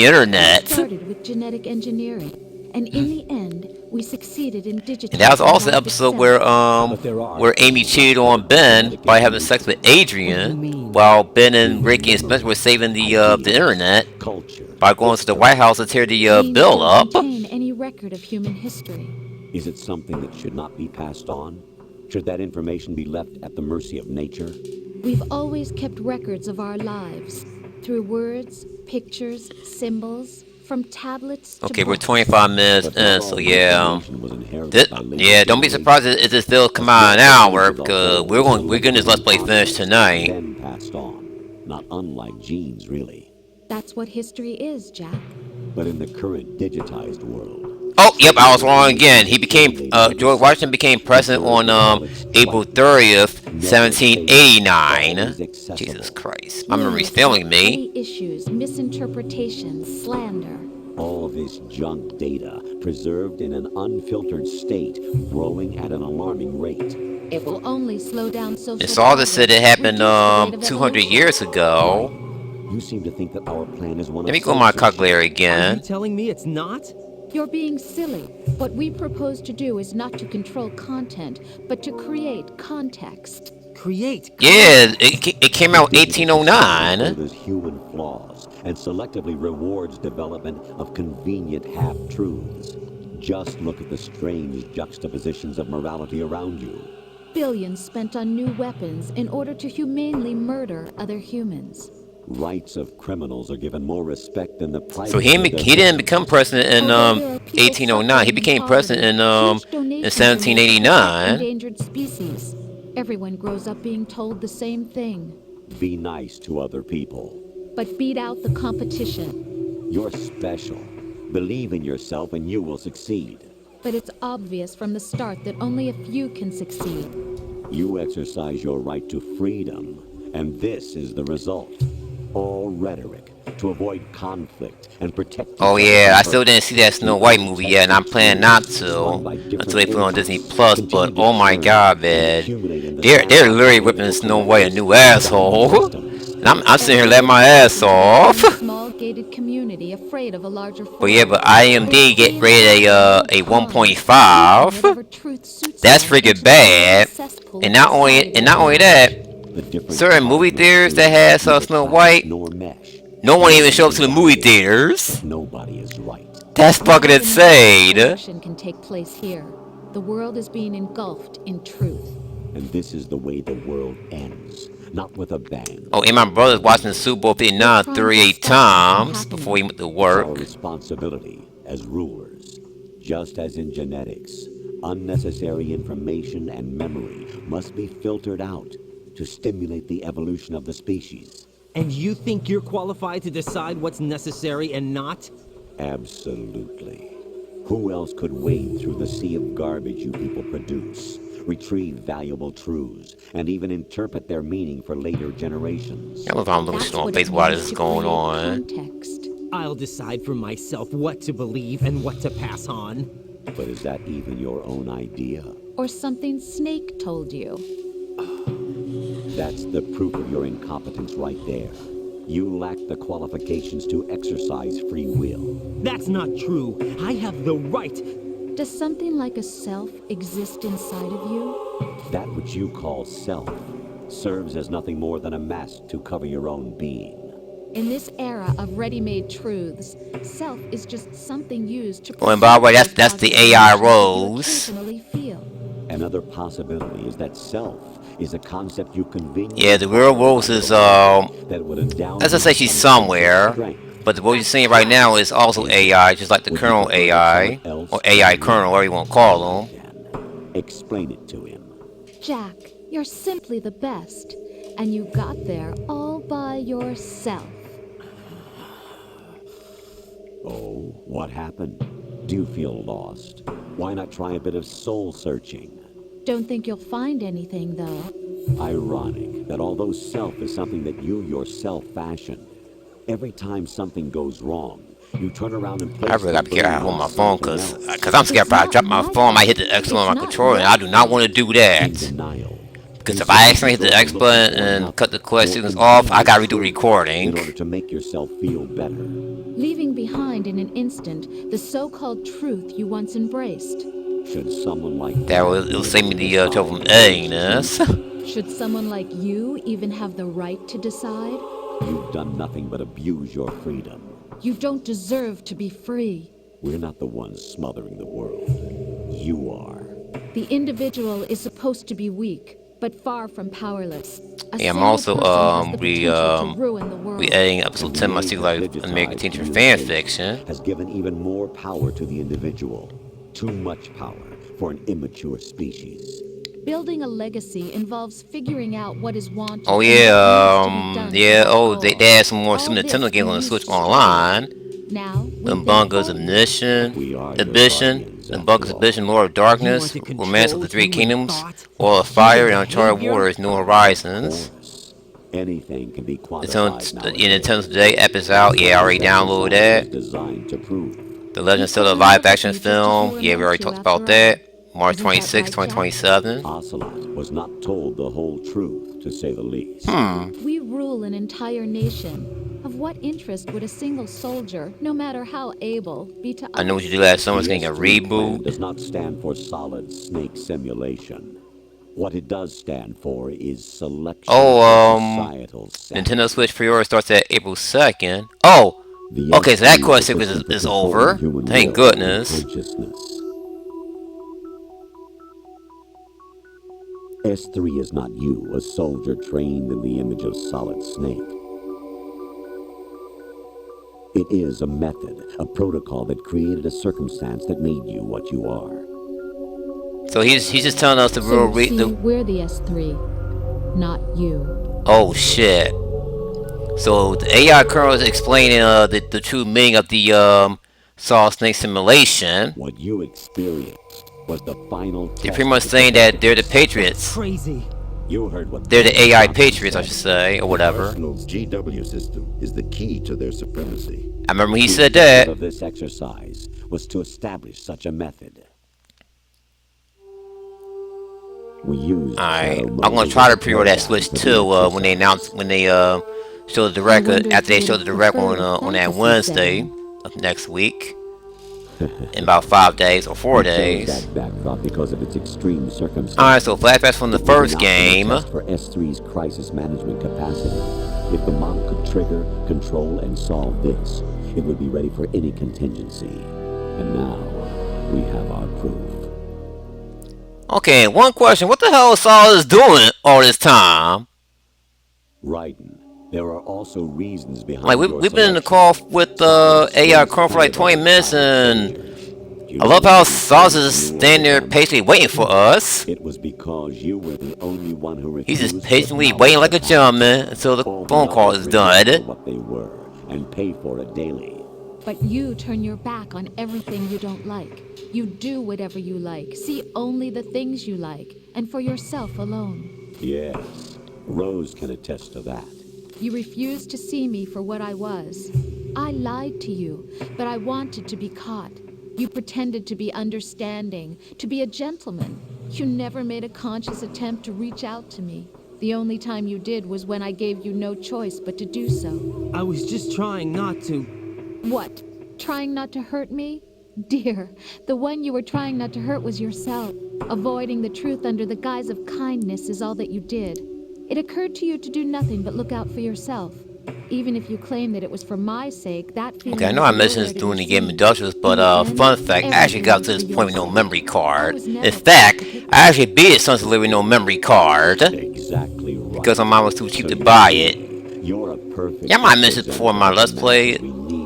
[SPEAKER 1] internet.
[SPEAKER 7] Started with genetic engineering, and in the end, we succeeded in digitizing.
[SPEAKER 1] And that was also the episode where Amy cheated on Ben by having sex with Adrian, while Ben and Ricky and Spencer were saving the internet
[SPEAKER 6] culture.
[SPEAKER 1] by going to the White House to tear the bill up.
[SPEAKER 7] Contain any record of human history.
[SPEAKER 6] Is it something that should not be passed on? Should that information be left at the mercy of nature?
[SPEAKER 7] We've always kept records of our lives through words, pictures, symbols, From tablets to
[SPEAKER 1] Okay, we're
[SPEAKER 7] books.
[SPEAKER 1] 25 minutes
[SPEAKER 6] But not
[SPEAKER 1] in,
[SPEAKER 6] all
[SPEAKER 1] so
[SPEAKER 6] the
[SPEAKER 1] yeah.
[SPEAKER 6] information was inherited by later
[SPEAKER 1] Yeah, don't be surprised
[SPEAKER 6] generations.
[SPEAKER 1] if this still come out an hour, because we're getting this Let's Play finished tonight.
[SPEAKER 6] Then passed on, not unlike genes, really.
[SPEAKER 7] That's what history is, Jack.
[SPEAKER 6] But in the current digitized world,
[SPEAKER 1] Oh, yep, I was wrong again. George Washington became president on April 30th, 1789. Jesus Christ, my memory's
[SPEAKER 7] Rumors
[SPEAKER 1] failing
[SPEAKER 7] about
[SPEAKER 1] me.
[SPEAKER 7] petty issues, misinterpretations, slander.
[SPEAKER 6] all this junk data preserved in an unfiltered state, growing at an alarming rate.
[SPEAKER 7] It will only slow down social
[SPEAKER 1] And Solidus said it
[SPEAKER 7] progress,
[SPEAKER 1] happened
[SPEAKER 7] reduce the rate of
[SPEAKER 1] 200
[SPEAKER 7] evolution.
[SPEAKER 1] years ago.
[SPEAKER 6] You seem to think that our plan is one
[SPEAKER 1] Let
[SPEAKER 6] of
[SPEAKER 1] me go to my calculator
[SPEAKER 8] Are you
[SPEAKER 1] again.
[SPEAKER 8] telling me it's not?
[SPEAKER 7] You're being silly. What we propose to do is not to control content, but to create context.
[SPEAKER 8] Create.
[SPEAKER 1] Yeah, it came out
[SPEAKER 6] Digital society
[SPEAKER 1] 1809.
[SPEAKER 6] furthers human flaws and selectively rewards development of convenient half-truths. Just look at the strange juxtapositions of morality around you.
[SPEAKER 7] Billions spent on new weapons in order to humanely murder other humans.
[SPEAKER 6] Rights of criminals are given more respect than the
[SPEAKER 1] So
[SPEAKER 6] privacy of their
[SPEAKER 1] he didn't become
[SPEAKER 6] victims.
[SPEAKER 1] president in
[SPEAKER 7] Although there are people
[SPEAKER 1] 1809. He
[SPEAKER 7] suffering
[SPEAKER 1] became
[SPEAKER 7] poverty,
[SPEAKER 1] president in
[SPEAKER 7] huge donations are made to protect
[SPEAKER 1] 1789.
[SPEAKER 7] endangered species. Everyone grows up being told the same thing.
[SPEAKER 6] Be nice to other people.
[SPEAKER 7] But beat out the competition.
[SPEAKER 6] You're special. Believe in yourself and you will succeed.
[SPEAKER 7] But it's obvious from the start that only a few can succeed.
[SPEAKER 6] You exercise your right to freedom, and this is the result. All rhetoric to avoid conflict and protect.
[SPEAKER 1] Oh yeah, I still didn't see that Snow White movie yet, and I'm planning not to until they put it on Disney Plus. But oh my God, man, they're literally ripping Snow White a new asshole, and I'm sitting here letting my ass off.
[SPEAKER 7] Small gated community afraid of a larger force.
[SPEAKER 1] But yeah, but IMD get rated a 1.5. That's freaking bad. And not only that, certain movie theaters that has Snow White,
[SPEAKER 6] Nor mesh.
[SPEAKER 1] no one even shows up to the movie theaters.
[SPEAKER 6] Nobody is right.
[SPEAKER 1] That's fucking insane.
[SPEAKER 7] Action can take place here. The world is being engulfed in truth.
[SPEAKER 6] And this is the way the world ends. Not with a bang.
[SPEAKER 1] Oh, and my brother's watching the Super Bowl 59 38 times before he went to
[SPEAKER 6] It's our
[SPEAKER 1] work.
[SPEAKER 6] responsibility as rulers. Just as in genetics, unnecessary information and memory must be filtered out to stimulate the evolution of the species.
[SPEAKER 8] And you think you're qualified to decide what's necessary and not?
[SPEAKER 6] Absolutely. Who else could wade through the sea of garbage you people produce, retrieve valuable truths, and even interpret their meaning for later generations?
[SPEAKER 1] I love how I'm looking
[SPEAKER 7] That's
[SPEAKER 1] on
[SPEAKER 7] what
[SPEAKER 1] face
[SPEAKER 7] it
[SPEAKER 1] while
[SPEAKER 7] means
[SPEAKER 1] this is
[SPEAKER 7] to
[SPEAKER 1] going
[SPEAKER 7] create
[SPEAKER 1] on.
[SPEAKER 7] Context.
[SPEAKER 8] I'll decide for myself what to believe and what to pass on.
[SPEAKER 6] But is that even your own idea?
[SPEAKER 7] Or something Snake told you.
[SPEAKER 6] That's the proof of your incompetence right there. You lack the qualifications to exercise free will.
[SPEAKER 8] That's not true. I have the right.
[SPEAKER 7] Does something like a self exist inside of you?
[SPEAKER 6] That which you call self serves as nothing more than a mask to cover your own being.
[SPEAKER 7] In this era of ready-made truths, self is just something used to.
[SPEAKER 1] Oh, and by the way, that's the AI Rose.
[SPEAKER 7] Feel.
[SPEAKER 6] Another possibility is that self is a concept you conveniently.
[SPEAKER 1] Yeah, the real Rose is
[SPEAKER 6] that would endow
[SPEAKER 1] let's just
[SPEAKER 6] you
[SPEAKER 1] say she's
[SPEAKER 6] with some
[SPEAKER 1] somewhere.
[SPEAKER 6] strength.
[SPEAKER 1] But what you're seeing right now is also AI, just like the Colonel AI or AI Colonel, whatever you want to call them.
[SPEAKER 6] Explain it to him.
[SPEAKER 7] Jack, you're simply the best, and you got there all by yourself.
[SPEAKER 6] Oh, what happened? Do you feel lost? Why not try a bit of soul searching?
[SPEAKER 7] Don't think you'll find anything, though.
[SPEAKER 6] Ironic that although self is something that you yourself fashioned, every time something goes wrong, you turn around and place
[SPEAKER 1] I really gotta be careful how I hold my phone, cause I'm scared if I drop my
[SPEAKER 7] It's
[SPEAKER 1] phone, I
[SPEAKER 7] not
[SPEAKER 1] might hit the X on my
[SPEAKER 7] not
[SPEAKER 1] controller, and I do not want to do
[SPEAKER 6] in
[SPEAKER 1] that.
[SPEAKER 6] denial.
[SPEAKER 1] Because if I accidentally hit the X button and cut the questions off, I gotta redo the
[SPEAKER 6] In
[SPEAKER 1] recording.
[SPEAKER 6] order to make yourself feel better.
[SPEAKER 7] Leaving behind in an instant the so-called truth you once embraced.
[SPEAKER 6] Should someone like
[SPEAKER 1] That will it'll save me the trouble from editing this.
[SPEAKER 7] Should someone like you even have the right to decide?
[SPEAKER 6] You've done nothing but abuse your freedom.
[SPEAKER 7] You don't deserve to be free.
[SPEAKER 6] We're not the ones smothering the world. You are.
[SPEAKER 7] The individual is supposed to be weak, but far from powerless. A
[SPEAKER 1] Yeah, I'm
[SPEAKER 7] single
[SPEAKER 1] also
[SPEAKER 7] person has the potential to ruin the world.
[SPEAKER 1] re-editing episode 10 of my Secret Life American Teenager fan fiction.
[SPEAKER 6] Has given even more power to the individual. Too much power for an immature species.
[SPEAKER 7] Building a legacy involves figuring out what is wanted.
[SPEAKER 1] Oh
[SPEAKER 7] and
[SPEAKER 1] yeah,
[SPEAKER 7] what needs to be done
[SPEAKER 1] yeah.
[SPEAKER 7] for that
[SPEAKER 1] Oh,
[SPEAKER 7] goal.
[SPEAKER 1] they had some more
[SPEAKER 7] All
[SPEAKER 1] Super
[SPEAKER 7] this
[SPEAKER 1] Nintendo games
[SPEAKER 7] we
[SPEAKER 1] on the
[SPEAKER 7] used
[SPEAKER 1] Switch
[SPEAKER 7] to
[SPEAKER 1] online.
[SPEAKER 7] Now,
[SPEAKER 1] The
[SPEAKER 7] with
[SPEAKER 1] Bunga's
[SPEAKER 7] their
[SPEAKER 1] Ignition,
[SPEAKER 6] We are your
[SPEAKER 1] Ambition,
[SPEAKER 6] guardians,
[SPEAKER 1] The
[SPEAKER 6] after
[SPEAKER 1] Bunga's
[SPEAKER 6] all.
[SPEAKER 1] Ambition, Lord of
[SPEAKER 8] You
[SPEAKER 1] Darkness,
[SPEAKER 8] want to
[SPEAKER 1] Romance of the
[SPEAKER 8] control
[SPEAKER 1] Three
[SPEAKER 8] human
[SPEAKER 1] Kingdoms,
[SPEAKER 8] thought?
[SPEAKER 1] Wall of Fire, and
[SPEAKER 8] Human
[SPEAKER 1] Uncharted
[SPEAKER 8] behavior?
[SPEAKER 1] Waters, New
[SPEAKER 6] Of
[SPEAKER 1] Horizons.
[SPEAKER 6] course. Anything can be
[SPEAKER 1] Nintendo,
[SPEAKER 6] quantified
[SPEAKER 1] Nintendo
[SPEAKER 6] nowadays.
[SPEAKER 1] Today app is out. Yeah, I already
[SPEAKER 6] This
[SPEAKER 1] downloaded
[SPEAKER 6] exercise
[SPEAKER 1] that.
[SPEAKER 6] was designed to prove.
[SPEAKER 1] The Legend of
[SPEAKER 7] He took
[SPEAKER 1] Zelda
[SPEAKER 7] an
[SPEAKER 1] live
[SPEAKER 7] oath
[SPEAKER 1] action
[SPEAKER 7] of you just as
[SPEAKER 1] film.
[SPEAKER 7] you were
[SPEAKER 1] Yeah, we
[SPEAKER 7] meant
[SPEAKER 1] already
[SPEAKER 7] to,
[SPEAKER 1] talked
[SPEAKER 7] after
[SPEAKER 1] about
[SPEAKER 7] all.
[SPEAKER 1] that. March
[SPEAKER 7] Isn't that
[SPEAKER 1] 26,
[SPEAKER 7] right, Jack?
[SPEAKER 1] 2027.
[SPEAKER 6] Ocelot was not told the whole truth, to say the least.
[SPEAKER 7] We rule an entire nation. Of what interest would a single soldier, no matter how able, be to
[SPEAKER 1] I know what
[SPEAKER 7] us?
[SPEAKER 1] you did last summer. It's
[SPEAKER 6] The
[SPEAKER 1] getting a
[SPEAKER 6] S3 plan
[SPEAKER 1] reboot.
[SPEAKER 6] does not stand for solid snake simulation. What it does stand for is selection
[SPEAKER 1] Oh,
[SPEAKER 6] for societal
[SPEAKER 1] Nintendo
[SPEAKER 6] sanity.
[SPEAKER 1] Switch pre-order starts at April 2nd. Oh,
[SPEAKER 6] The
[SPEAKER 1] okay, so that
[SPEAKER 6] S3
[SPEAKER 1] quest
[SPEAKER 6] is a
[SPEAKER 1] sequence
[SPEAKER 6] system for
[SPEAKER 1] is
[SPEAKER 6] controlling
[SPEAKER 1] over.
[SPEAKER 6] human
[SPEAKER 1] Thank
[SPEAKER 6] will and
[SPEAKER 1] goodness.
[SPEAKER 6] consciousness. S3 is not you, a soldier trained in the image of Solid Snake. It is a method, a protocol that created a circumstance that made you what you are.
[SPEAKER 1] So he's just telling us the real
[SPEAKER 7] So you see,
[SPEAKER 1] the
[SPEAKER 7] we're the S3, not you.
[SPEAKER 1] oh shit. So the AI Colonel is explaining the true meaning of the Solid Snake simulation.
[SPEAKER 6] What you experienced was the final test.
[SPEAKER 1] They're pretty much
[SPEAKER 6] of
[SPEAKER 1] saying that they're the
[SPEAKER 6] effectiveness.
[SPEAKER 1] Patriots.
[SPEAKER 8] Crazy.
[SPEAKER 6] You heard what
[SPEAKER 1] They're the AI
[SPEAKER 6] Johnson
[SPEAKER 1] Patriots, I
[SPEAKER 6] said.
[SPEAKER 1] should say, or whatever.
[SPEAKER 9] Arsenal's GW system is the key to their supremacy.
[SPEAKER 1] I remember he
[SPEAKER 6] The
[SPEAKER 1] said
[SPEAKER 6] objective
[SPEAKER 1] that.
[SPEAKER 6] of this exercise was to establish such a method. We used
[SPEAKER 1] Alright,
[SPEAKER 6] shadow
[SPEAKER 1] I'm gonna
[SPEAKER 6] mode
[SPEAKER 1] try to
[SPEAKER 6] as a
[SPEAKER 1] pre-order that
[SPEAKER 6] program
[SPEAKER 1] Switch
[SPEAKER 6] for the
[SPEAKER 1] too. When they
[SPEAKER 6] exercise.
[SPEAKER 1] show the direct
[SPEAKER 7] I wonder
[SPEAKER 1] after they
[SPEAKER 7] if
[SPEAKER 1] show
[SPEAKER 7] you'd
[SPEAKER 1] the direct
[SPEAKER 7] prefer
[SPEAKER 1] on that
[SPEAKER 7] fantasy
[SPEAKER 1] Wednesday
[SPEAKER 7] setting.
[SPEAKER 1] of next week. In about 5 days or 4
[SPEAKER 6] We chose
[SPEAKER 1] days.
[SPEAKER 6] that backdrop because of its extreme circumstances.
[SPEAKER 1] Alright, so flashbacks from the
[SPEAKER 6] It was
[SPEAKER 1] first
[SPEAKER 6] an optimal
[SPEAKER 1] game.
[SPEAKER 6] test for S3's crisis management capacity. If the model could trigger, control, and solve this, it would be ready for any contingency. And now, we have our proof.
[SPEAKER 1] Okay, one question. What the hell is Solidus doing all this time?
[SPEAKER 6] Raiden, there are also reasons behind
[SPEAKER 1] Like,
[SPEAKER 6] your
[SPEAKER 1] we've been in the
[SPEAKER 6] selection.
[SPEAKER 1] call with AI Colonel for like 20 minutes, and I love how Solidus is standing there patiently waiting for us.
[SPEAKER 6] It was because you were the only one who
[SPEAKER 1] He's
[SPEAKER 6] refused
[SPEAKER 1] just patiently
[SPEAKER 6] to
[SPEAKER 1] waiting like a
[SPEAKER 6] acknowledge
[SPEAKER 1] gentleman until the
[SPEAKER 6] all
[SPEAKER 1] phone call
[SPEAKER 6] others
[SPEAKER 1] is done.
[SPEAKER 6] remember what they were and pay for it daily.
[SPEAKER 7] But you turn your back on everything you don't like. You do whatever you like, see only the things you like, and for yourself alone.
[SPEAKER 6] Yes, Rose can attest to that.
[SPEAKER 7] You refused to see me for what I was. I lied to you, but I wanted to be caught. You pretended to be understanding, to be a gentleman. You never made a conscious attempt to reach out to me. The only time you did was when I gave you no choice but to do so.
[SPEAKER 8] I was just trying not to.
[SPEAKER 7] What? Trying not to hurt me? Dear, the one you were trying not to hurt was yourself. Avoiding the truth under the guise of kindness is all that you did. It occurred to you to do nothing but look out for yourself. Even if you claim that it was for my sake, that feeling
[SPEAKER 1] Okay, I know
[SPEAKER 7] was
[SPEAKER 1] I mentioned this
[SPEAKER 7] nowhere to
[SPEAKER 1] during
[SPEAKER 7] be
[SPEAKER 1] the game
[SPEAKER 7] seen.
[SPEAKER 1] industrials, but
[SPEAKER 7] In the end,
[SPEAKER 1] fun fact, I actually
[SPEAKER 7] everything
[SPEAKER 1] got
[SPEAKER 7] was
[SPEAKER 1] to this
[SPEAKER 7] for
[SPEAKER 1] point with
[SPEAKER 7] your
[SPEAKER 1] no
[SPEAKER 7] sake.
[SPEAKER 1] memory
[SPEAKER 7] I
[SPEAKER 1] card.
[SPEAKER 7] was never
[SPEAKER 1] In fact,
[SPEAKER 7] going to pick
[SPEAKER 1] I actually beat it Sons of Liberty no memory card
[SPEAKER 6] Exactly right.
[SPEAKER 1] because my mom was too cheap
[SPEAKER 6] So
[SPEAKER 1] to
[SPEAKER 6] you
[SPEAKER 1] buy
[SPEAKER 6] see,
[SPEAKER 1] it.
[SPEAKER 6] You're a perfect
[SPEAKER 1] Yeah, I might have mentioned this before in my Let's Play.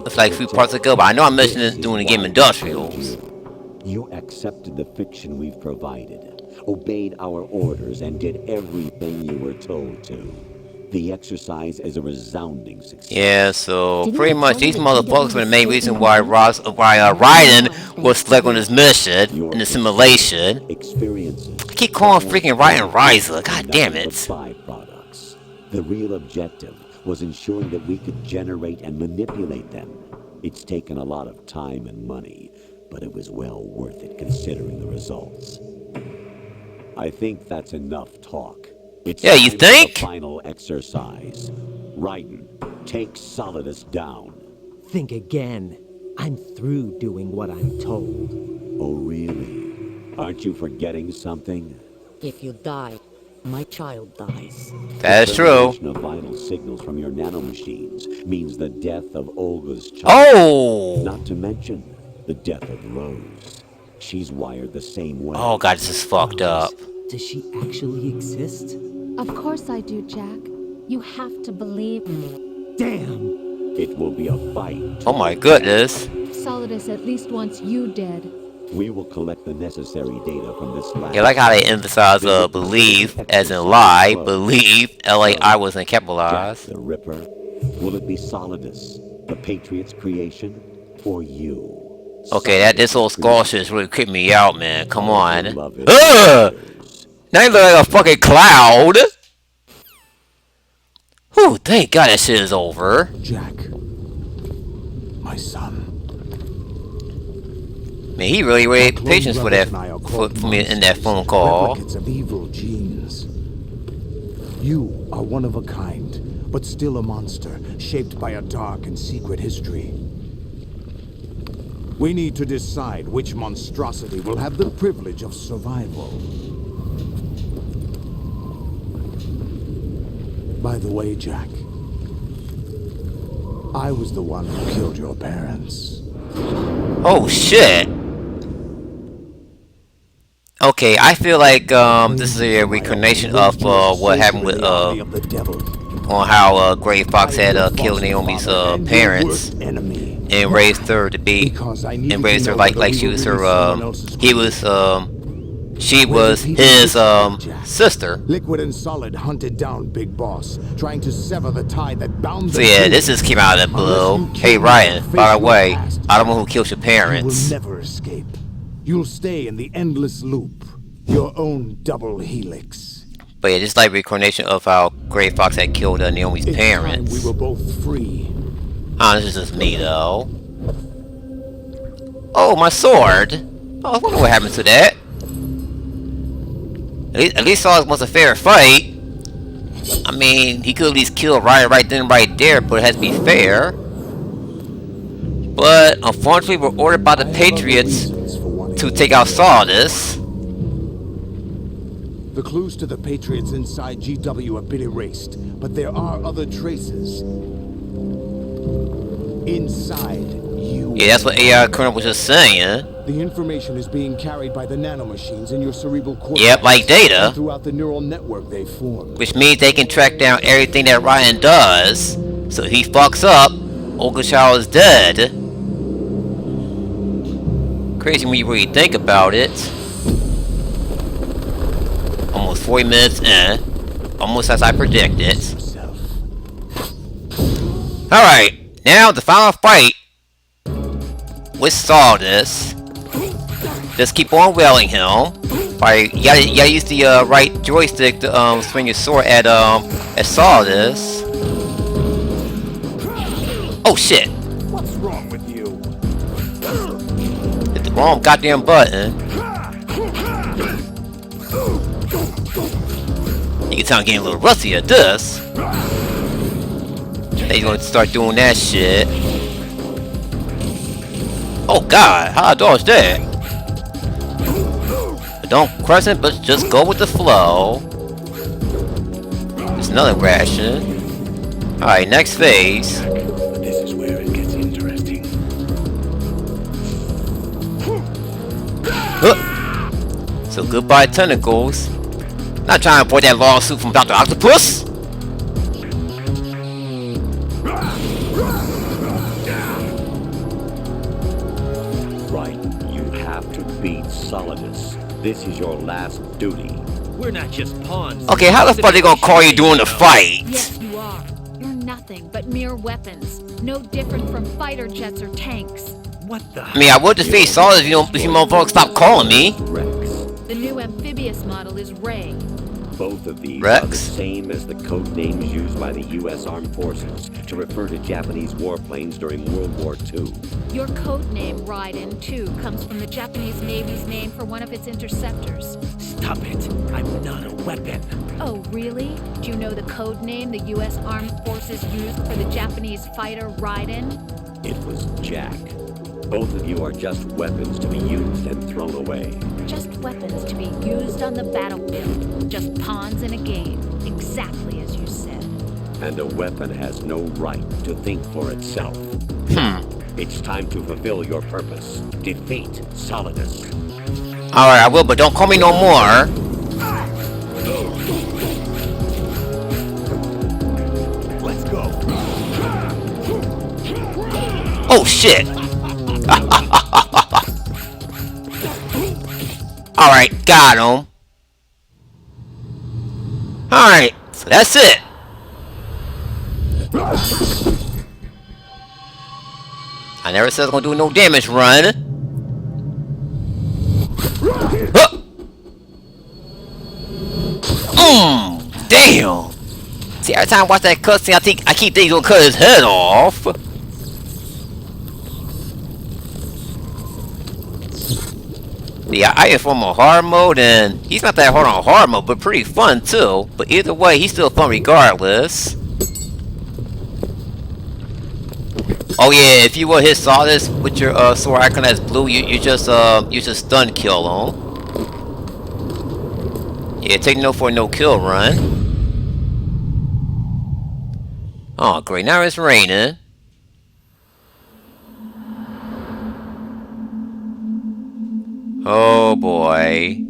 [SPEAKER 1] It's like a few parts ago, but I know I mentioned it during the game industrials.
[SPEAKER 6] You accepted the fiction we've provided, obeyed our orders, and did everything you were told to. The exercise is a resounding success.
[SPEAKER 1] Yeah, so
[SPEAKER 7] Didn't
[SPEAKER 1] pretty
[SPEAKER 7] you
[SPEAKER 1] much
[SPEAKER 7] tell me
[SPEAKER 1] these
[SPEAKER 7] that
[SPEAKER 1] motherfuckers
[SPEAKER 7] GW
[SPEAKER 1] were the main
[SPEAKER 7] was
[SPEAKER 1] reason
[SPEAKER 7] so
[SPEAKER 1] why
[SPEAKER 7] intense?
[SPEAKER 1] Raiden was selected on this mission
[SPEAKER 6] Your
[SPEAKER 1] in the simulation.
[SPEAKER 6] experiences.
[SPEAKER 1] I keep calling freaking Raiden Riser.
[SPEAKER 6] were
[SPEAKER 1] God damn
[SPEAKER 6] nothing
[SPEAKER 1] it.
[SPEAKER 6] but byproducts. The real objective was ensuring that we could generate and manipulate them. It's taken a lot of time and money, but it was well worth it considering the results. I think that's enough talk. It's
[SPEAKER 1] Yeah, you
[SPEAKER 6] time for
[SPEAKER 1] think?
[SPEAKER 6] the final exercise. Raiden, take Solidus down.
[SPEAKER 8] Think again. I'm through doing what I'm told.
[SPEAKER 6] Oh, really? Aren't you forgetting something?
[SPEAKER 10] If you die, my child dies.
[SPEAKER 1] That is
[SPEAKER 6] The
[SPEAKER 1] true.
[SPEAKER 6] termination of vital signals from your nanomachines means the death of Olga's child.
[SPEAKER 1] Oh!
[SPEAKER 6] Not to mention the death of Rose. She's wired the same way.
[SPEAKER 1] Oh god, this is fucked up.
[SPEAKER 8] Does she actually exist?
[SPEAKER 7] Of course I do, Jack. You have to believe me.
[SPEAKER 8] Damn!
[SPEAKER 6] It will be a fight.
[SPEAKER 1] Oh my goodness.
[SPEAKER 7] Solidus at least wants you dead.
[SPEAKER 6] We will collect the necessary data from this lab.
[SPEAKER 1] Yeah, like how they emphasize believe as in lie, believe, L-A-I wasn't
[SPEAKER 6] Jack
[SPEAKER 1] capitalized.
[SPEAKER 6] the Ripper. Will it be Solidus, the Patriots' creation, or you?
[SPEAKER 1] Okay, this whole skull shit is really creeping me out, man. Come on.
[SPEAKER 6] Beloved
[SPEAKER 1] Ugh!
[SPEAKER 6] brothers.
[SPEAKER 1] Now you look like a fucking cloud! Whew, thank God that shit is over.
[SPEAKER 5] Jack, my son.
[SPEAKER 1] Man, he really waited
[SPEAKER 5] Clone
[SPEAKER 1] patience for that,
[SPEAKER 5] brothers and I are
[SPEAKER 1] for
[SPEAKER 5] called
[SPEAKER 1] me in that
[SPEAKER 5] monsters,
[SPEAKER 1] phone call.
[SPEAKER 5] Replicates of evil genes. You are one of a kind, but still a monster, shaped by a dark and secret history. We need to decide which monstrosity will have the privilege of survival. By the way, Jack, I was the one who killed your parents.
[SPEAKER 1] Oh shit! Okay, I feel like this is a reincarnation of what happened with on how Gray Fox had killed Naomi's parents and raised her to be and raised her like she was her she was his sister.
[SPEAKER 5] Liquid and Solid hunted down Big Boss, trying to sever the tie that bound
[SPEAKER 1] So
[SPEAKER 5] them.
[SPEAKER 1] yeah, this just came out of the blue. Hey Ryan, by the way, I don't know who killed your parents.
[SPEAKER 5] You will never escape. You'll stay in the endless loop, your own double helix.
[SPEAKER 1] But yeah, just like reincarnation of how Gray Fox had killed Naomi's
[SPEAKER 5] It's
[SPEAKER 1] parents.
[SPEAKER 5] time we were both free.
[SPEAKER 1] This is just me though. Oh, my sword! Oh, I wonder what happened to that. At least Solidus wants a fair fight. I mean, he could at least kill Ryan right then, right there, but it has to be fair. But unfortunately, we're ordered by the Patriots to take out Solidus.
[SPEAKER 5] The clues to the Patriots inside GW have been erased, but there are other traces. Inside you.
[SPEAKER 1] Yeah, that's what AI Colonel was just saying.
[SPEAKER 5] The information is being carried by the nanomachines in your cerebral cortex.
[SPEAKER 1] Yep, like data.
[SPEAKER 5] And throughout the neural network they formed.
[SPEAKER 1] Which means they can track down everything that Ryan does. So if he fucks up, Ogashaw is dead. Crazy when you really think about it. Almost 40 minutes in. Almost as I predicted. Alright, now the final fight with Solidus. Just keep on wailing him. You gotta use the right joystick to swing your sword at Solidus. Oh shit!
[SPEAKER 5] What's wrong with you?
[SPEAKER 1] Hit the wrong goddamn button. You can tell I'm getting a little rusty at this. They're gonna start doing that shit. Oh god, how I dodge that? But don't crescent, but just go with the flow. There's another ration. Alright, next phase.
[SPEAKER 4] This is where it gets interesting.
[SPEAKER 1] So goodbye tentacles. Not trying to avoid that lawsuit from Dr. Octopus.
[SPEAKER 6] Right, you have to beat Solidus. This is your last duty.
[SPEAKER 8] We're not just pawns.
[SPEAKER 1] Okay, how the fuck are they gonna call you during the fight?
[SPEAKER 7] Yes, you are. You're nothing but mere weapons. No different from fighter jets or tanks.
[SPEAKER 8] What the?
[SPEAKER 1] I mean, I would defeat Solidus if you motherfuckers stop calling me.
[SPEAKER 6] Rex.
[SPEAKER 7] The new amphibious model is Ray.
[SPEAKER 6] Both of these
[SPEAKER 1] Rex?
[SPEAKER 6] are the same as the code names used by the U.S. Armed Forces to refer to Japanese warplanes during World War II.
[SPEAKER 7] Your code name, Raiden, too, comes from the Japanese Navy's name for one of its interceptors.
[SPEAKER 8] Stop it! I'm not a weapon.
[SPEAKER 7] Oh, really? Do you know the code name the U.S. Armed Forces used for the Japanese fighter Raiden?
[SPEAKER 6] It was Jack. Both of you are just weapons to be used and thrown away.
[SPEAKER 7] Just weapons to be used on the battlefield. Just pawns in a game. Exactly as you said.
[SPEAKER 6] And a weapon has no right to think for itself. It's time to fulfill your purpose. Defeat Solidus.
[SPEAKER 1] Alright, I will, but don't call me no more. shit. Alright, got him. Alright, so that's it. I never said I was gonna do no damage run. Huh. Damn. See, every time I watch that cutscene, I keep thinking he's gonna cut his head off. Yeah, I inform on hard mode, and he's not that hard on hard mode, but pretty fun too. But either way, he's still fun regardless. Oh yeah, if you hit Solidus with your sword icon that's blue, you just stun kill him. Yeah, take no for a no kill run. Oh great, now it's raining. Oh boy.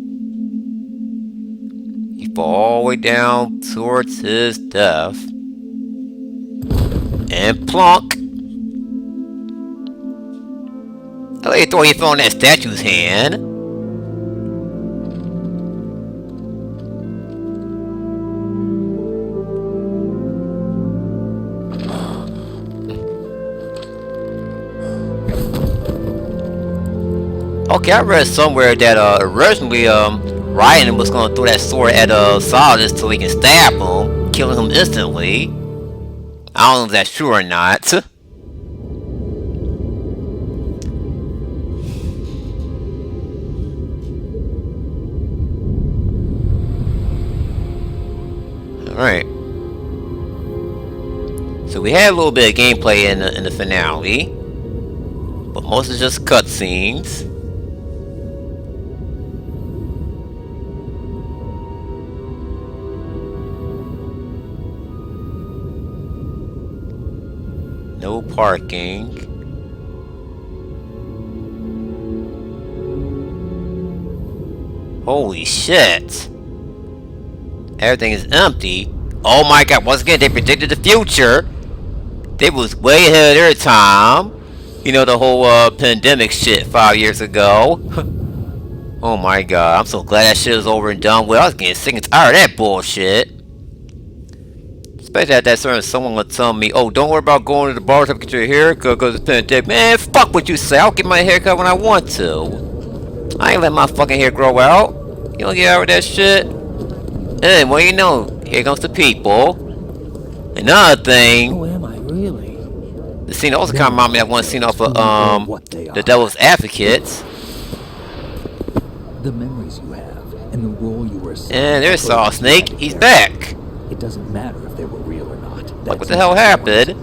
[SPEAKER 1] He fall all the way down towards his death. And plonk. I like thought he fell in that statue's hand. Okay, I read somewhere that originally Raiden was gonna throw that sword at Solidus so he can stab him, killing him instantly. I don't know if that's true or not. Alright. So we had a little bit of gameplay in the finale, but most is just cutscenes. No parking. Holy shit. Everything is empty. Oh my god, once again they predicted the future. They was way ahead of their time. You know, the whole pandemic shit 5 years ago. Oh my god, I'm so glad that shit is over and done with. I was getting sick and tired of that bullshit. Especially at that certain someone would tell me, oh, don't worry about going to the barber shop to get your haircut because it's pandemic. Man, fuck what you say. I'll get my haircut when I want to. I ain't let my fucking hair grow out. You don't get out of that shit. And well, you know, here comes the people. Another thing.
[SPEAKER 8] Who am I really?
[SPEAKER 1] The scene also kind of reminded me of one scene off of The Devil's Advocates.
[SPEAKER 11] The memories you have and the role you were assigned.
[SPEAKER 1] And there's Saw Snake. He's back.
[SPEAKER 11] It doesn't matter if they were real or not.
[SPEAKER 1] Like, what the hell happened?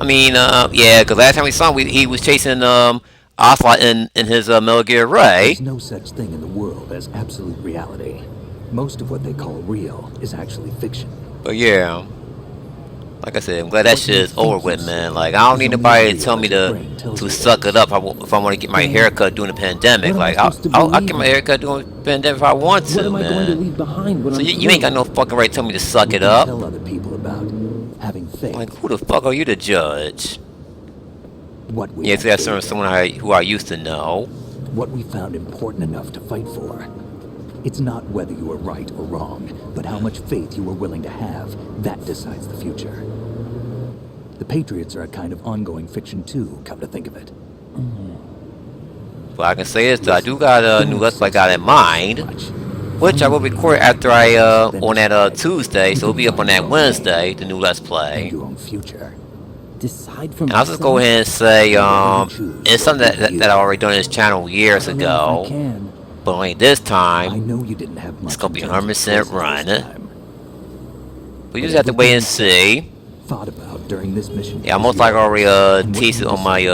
[SPEAKER 1] I mean, yeah, because last time we saw him, he was chasing Ocelot in his Metal Gear Ray.
[SPEAKER 11] There's no such thing in the world as absolute reality. Most of what they call real is actually fiction.
[SPEAKER 1] But yeah, like I said, I'm glad that shit is over with, man. Like, I don't need nobody to tell me to suck it up if I want to get my haircut during the pandemic. Like, I'll get my haircut during the pandemic if I want to, man. So you ain't got no fucking right to tell me to suck it up.
[SPEAKER 11] Tell other people about having faith.
[SPEAKER 1] Like, who the fuck are you to judge?
[SPEAKER 11] What we
[SPEAKER 1] yeah, so that's someone who I used to know.
[SPEAKER 11] What we found important enough to fight for. It's not whether you are right or wrong, but how much faith you are willing to have. That decides the future. The Patriots are a kind of ongoing fiction too, come to think of it.
[SPEAKER 1] Well, I can say this, I do got a new Let's Play got in mind, which I will record after on that Tuesday, so it'll be up on that Wednesday, the new Let's Play.
[SPEAKER 11] Your own future.
[SPEAKER 8] Decide for
[SPEAKER 1] and I'll just go ahead and say, it's something that I already done on this channel years ago. But only this time,
[SPEAKER 11] I know you didn't have much
[SPEAKER 1] it's gonna be 100% run. We just have to wait and see.
[SPEAKER 11] Thought about during this mission.
[SPEAKER 1] Yeah, I most likely already teased it on my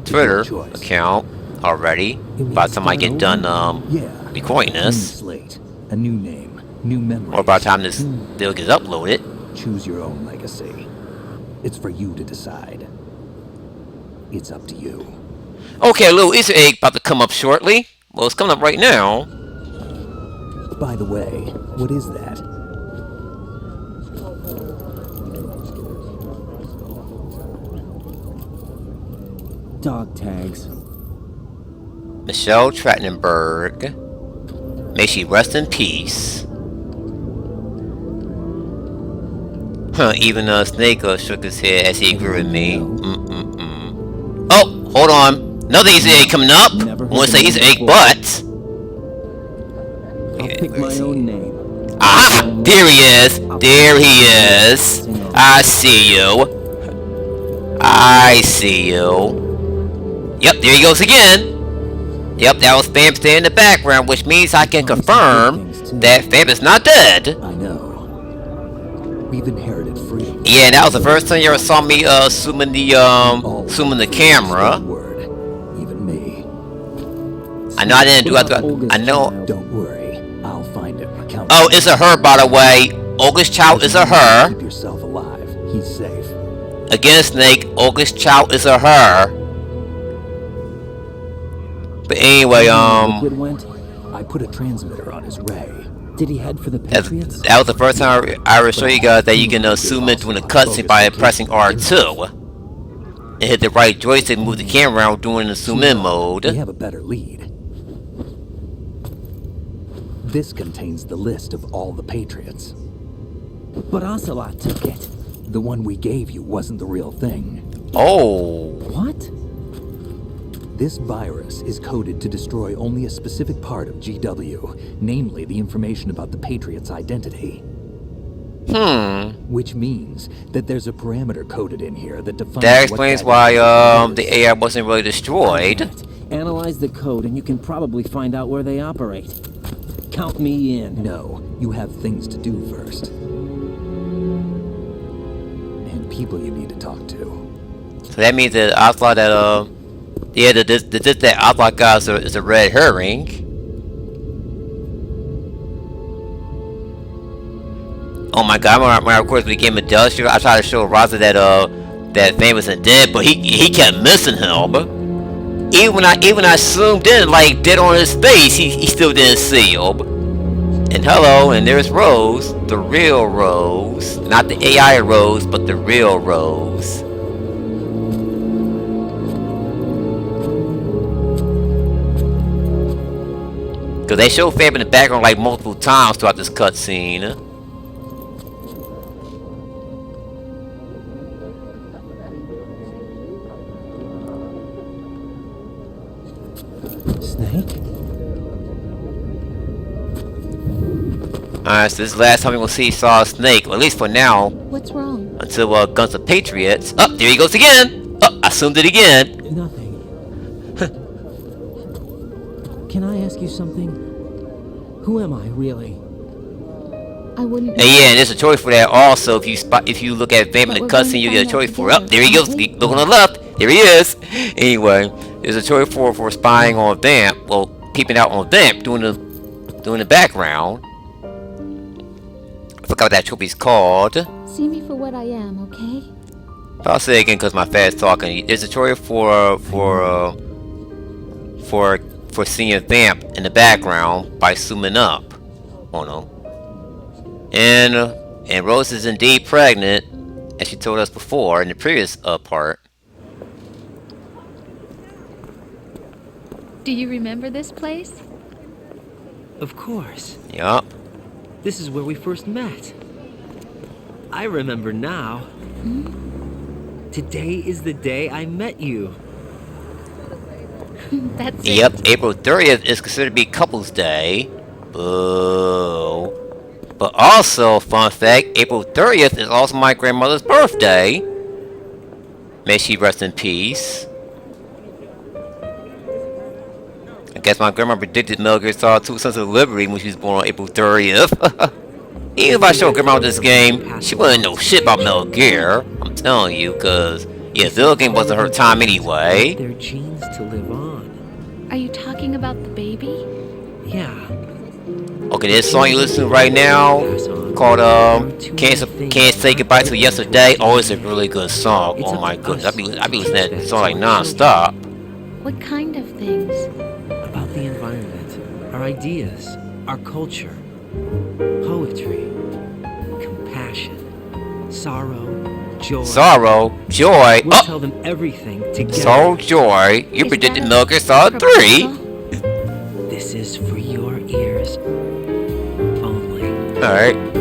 [SPEAKER 1] Twitter account already. By the time I get done recording this,
[SPEAKER 11] a new name, new memory,
[SPEAKER 1] or by the time this video gets uploaded.
[SPEAKER 11] Choose your own legacy. It's for you to decide. It's up to you.
[SPEAKER 1] Okay, a little Easter egg about to come up shortly. Well, it's coming up right now.
[SPEAKER 11] By the way, what is that?
[SPEAKER 8] Dog tags.
[SPEAKER 1] Michelle Trachtenberg. May she rest in peace. Even Snake shook his head as he agreed with me. Oh, hold on. Another Easter egg coming up. I want to say Easter egg, but...
[SPEAKER 8] I'll pick my own name.
[SPEAKER 1] Aha! There he is. There he is. I see you. I see you. Yep, there he goes again. Yep, that was Fam staying in the background, which means I can confirm that Fam is not dead.
[SPEAKER 11] I know. We've inherited freedom.
[SPEAKER 1] Yeah, that was the first time you ever saw me zooming the camera.
[SPEAKER 11] Word. Even me.
[SPEAKER 1] I know I didn't do it. I know.
[SPEAKER 11] Don't worry, I'll find him.
[SPEAKER 1] Oh, it's a her, by the way. Olga's child is a her.
[SPEAKER 11] Keep yourself alive. He's safe.
[SPEAKER 1] Again, Snake. Olga's child is a her. But anyway,
[SPEAKER 11] Liquid went. I put a transmitter on his ray. Did he head for the Patriots?
[SPEAKER 1] That was the first time I will show you guys that you can zoom in during the cutscene by pressing R2 and hit the right joystick and move the camera around during the zoom in mode.
[SPEAKER 11] We have a better lead. This contains the list of all the Patriots. But Ocelot took it. The one we gave you wasn't the real thing.
[SPEAKER 1] Oh.
[SPEAKER 11] What? This virus is coded to destroy only a specific part of GW, namely the information about the Patriot's identity. Which means that there's a parameter coded in here that defines.
[SPEAKER 1] That explains why the AI wasn't really destroyed.
[SPEAKER 8] Analyze the code and you can probably find out where they operate. Count me in.
[SPEAKER 11] No, you have things to do first. And people you need to talk to.
[SPEAKER 1] So that means that Ocelot that yeah, that Ocelot guy is a red herring. Oh my god, I remember of course we became industrial. I tried to show Raza that that Fam wasn't dead, but he kept missing him. Even when I zoomed in like dead on his face, he still didn't see him. And hello, and there's Rose, the real Rose. Not the AI Rose, but the real Rose. Because they show Fam in the background like multiple times throughout this cutscene.
[SPEAKER 8] Snake?
[SPEAKER 1] Alright, so this is the last time we're going to see Saw Snake, or at least for now.
[SPEAKER 7] What's wrong?
[SPEAKER 1] Until Guns of Patriots. Oh, there he goes again! Oh, I zoomed it again!
[SPEAKER 8] Nothing. Can I ask you something? Who am I, really?
[SPEAKER 7] I wouldn't.
[SPEAKER 1] And yeah, and there's a choice for that also. If you look at Fam in the cutscene, you get a choice for it. Oh, there he goes. Look on the left. There he is. Anyway, there's a choice for spying on Vamp. Well, peeping out on Vamp, doing the background. I forgot what that trophy's called.
[SPEAKER 7] See me for what I am, okay?
[SPEAKER 1] I'll say it again because my fast talking. There's a choice for seeing Vamp in the background by zooming up on him. And Rose is indeed pregnant, as she told us before in the previous part.
[SPEAKER 7] Do you remember this place?
[SPEAKER 8] Of course.
[SPEAKER 1] Yup.
[SPEAKER 8] This is where we first met. I remember now. Today is the day I met you.
[SPEAKER 7] That's it.
[SPEAKER 1] Yep, April 30th is considered to be Couples Day. Boo. But also, fun fact, April 30th is also my grandmother's birthday. May she rest in peace. I guess my grandma predicted Metal Gear Solid 2 Sons of Liberty when she was born on April 30th. Even if I showed grandma this game, she wouldn't know shit about Metal Gear. I'm telling you, cause yeah, video game wasn't her time anyway.
[SPEAKER 8] Their genes to live on.
[SPEAKER 7] Are you talking about the baby?
[SPEAKER 8] Yeah.
[SPEAKER 1] Okay, this song you listen to right now called Can't Say Goodbye to Yesterday. Oh, it's a really good song. Oh my goodness, I be listening to that song like non-stop.
[SPEAKER 7] What kind of things?
[SPEAKER 8] About the environment, our ideas, our culture, poetry, compassion, sorrow, Joy.
[SPEAKER 1] Sorrow, joy.
[SPEAKER 8] We'll tell them everything together.
[SPEAKER 1] Sorrow, joy. You predicted Metal Gear Solid 3.
[SPEAKER 8] This is for your ears only.
[SPEAKER 1] Alright.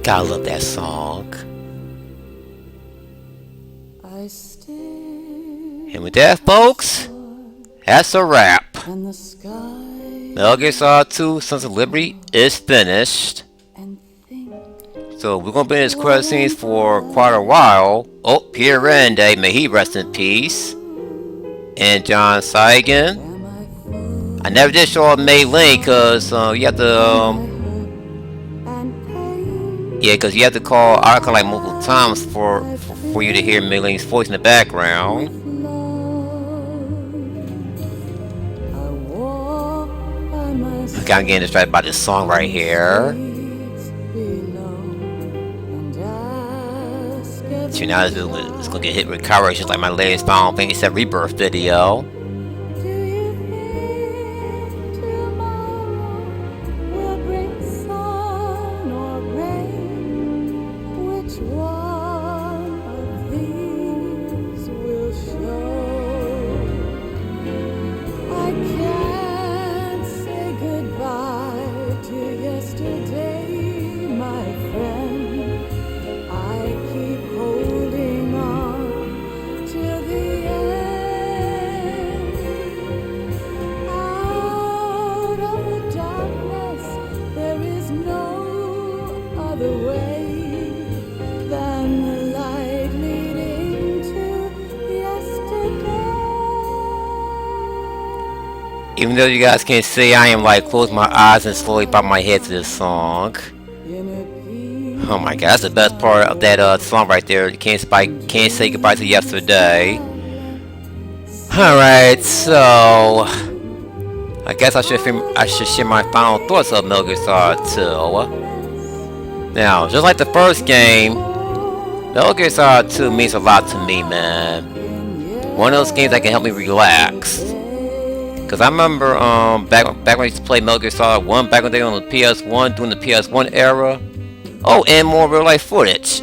[SPEAKER 1] Gotta love that song. And with that, folks, that's a wrap. Metal Gear Solid 2 Sons of Liberty is finished. So we're gonna be in this credit scenes for quite a while. Oh, Peter Rende, may he rest in peace. And John Saigon. I never did show up Mei Ling because you have to yeah, because you have to call Arca like multiple times for you to hear Mei Ling's voice in the background. Okay, I'm getting distracted by this song right here. So now it's gonna get hit with copyright just like my latest Final Fantasy VII Rebirth video. Even though you guys can't see, I am like close my eyes and slowly bob my head to this song. Oh my god, that's the best part of that song right there. You can't say goodbye to yesterday. Alright, so I guess I should share my final thoughts of Metal Gear Solid 2. Now, just like the first game, Metal Gear Solid 2 means a lot to me, man. One of those games that can help me relax. Cause I remember back when I used to play Metal Gear Solid 1 back when they were on the PS1 during the PS1 era. Oh, and more real life footage.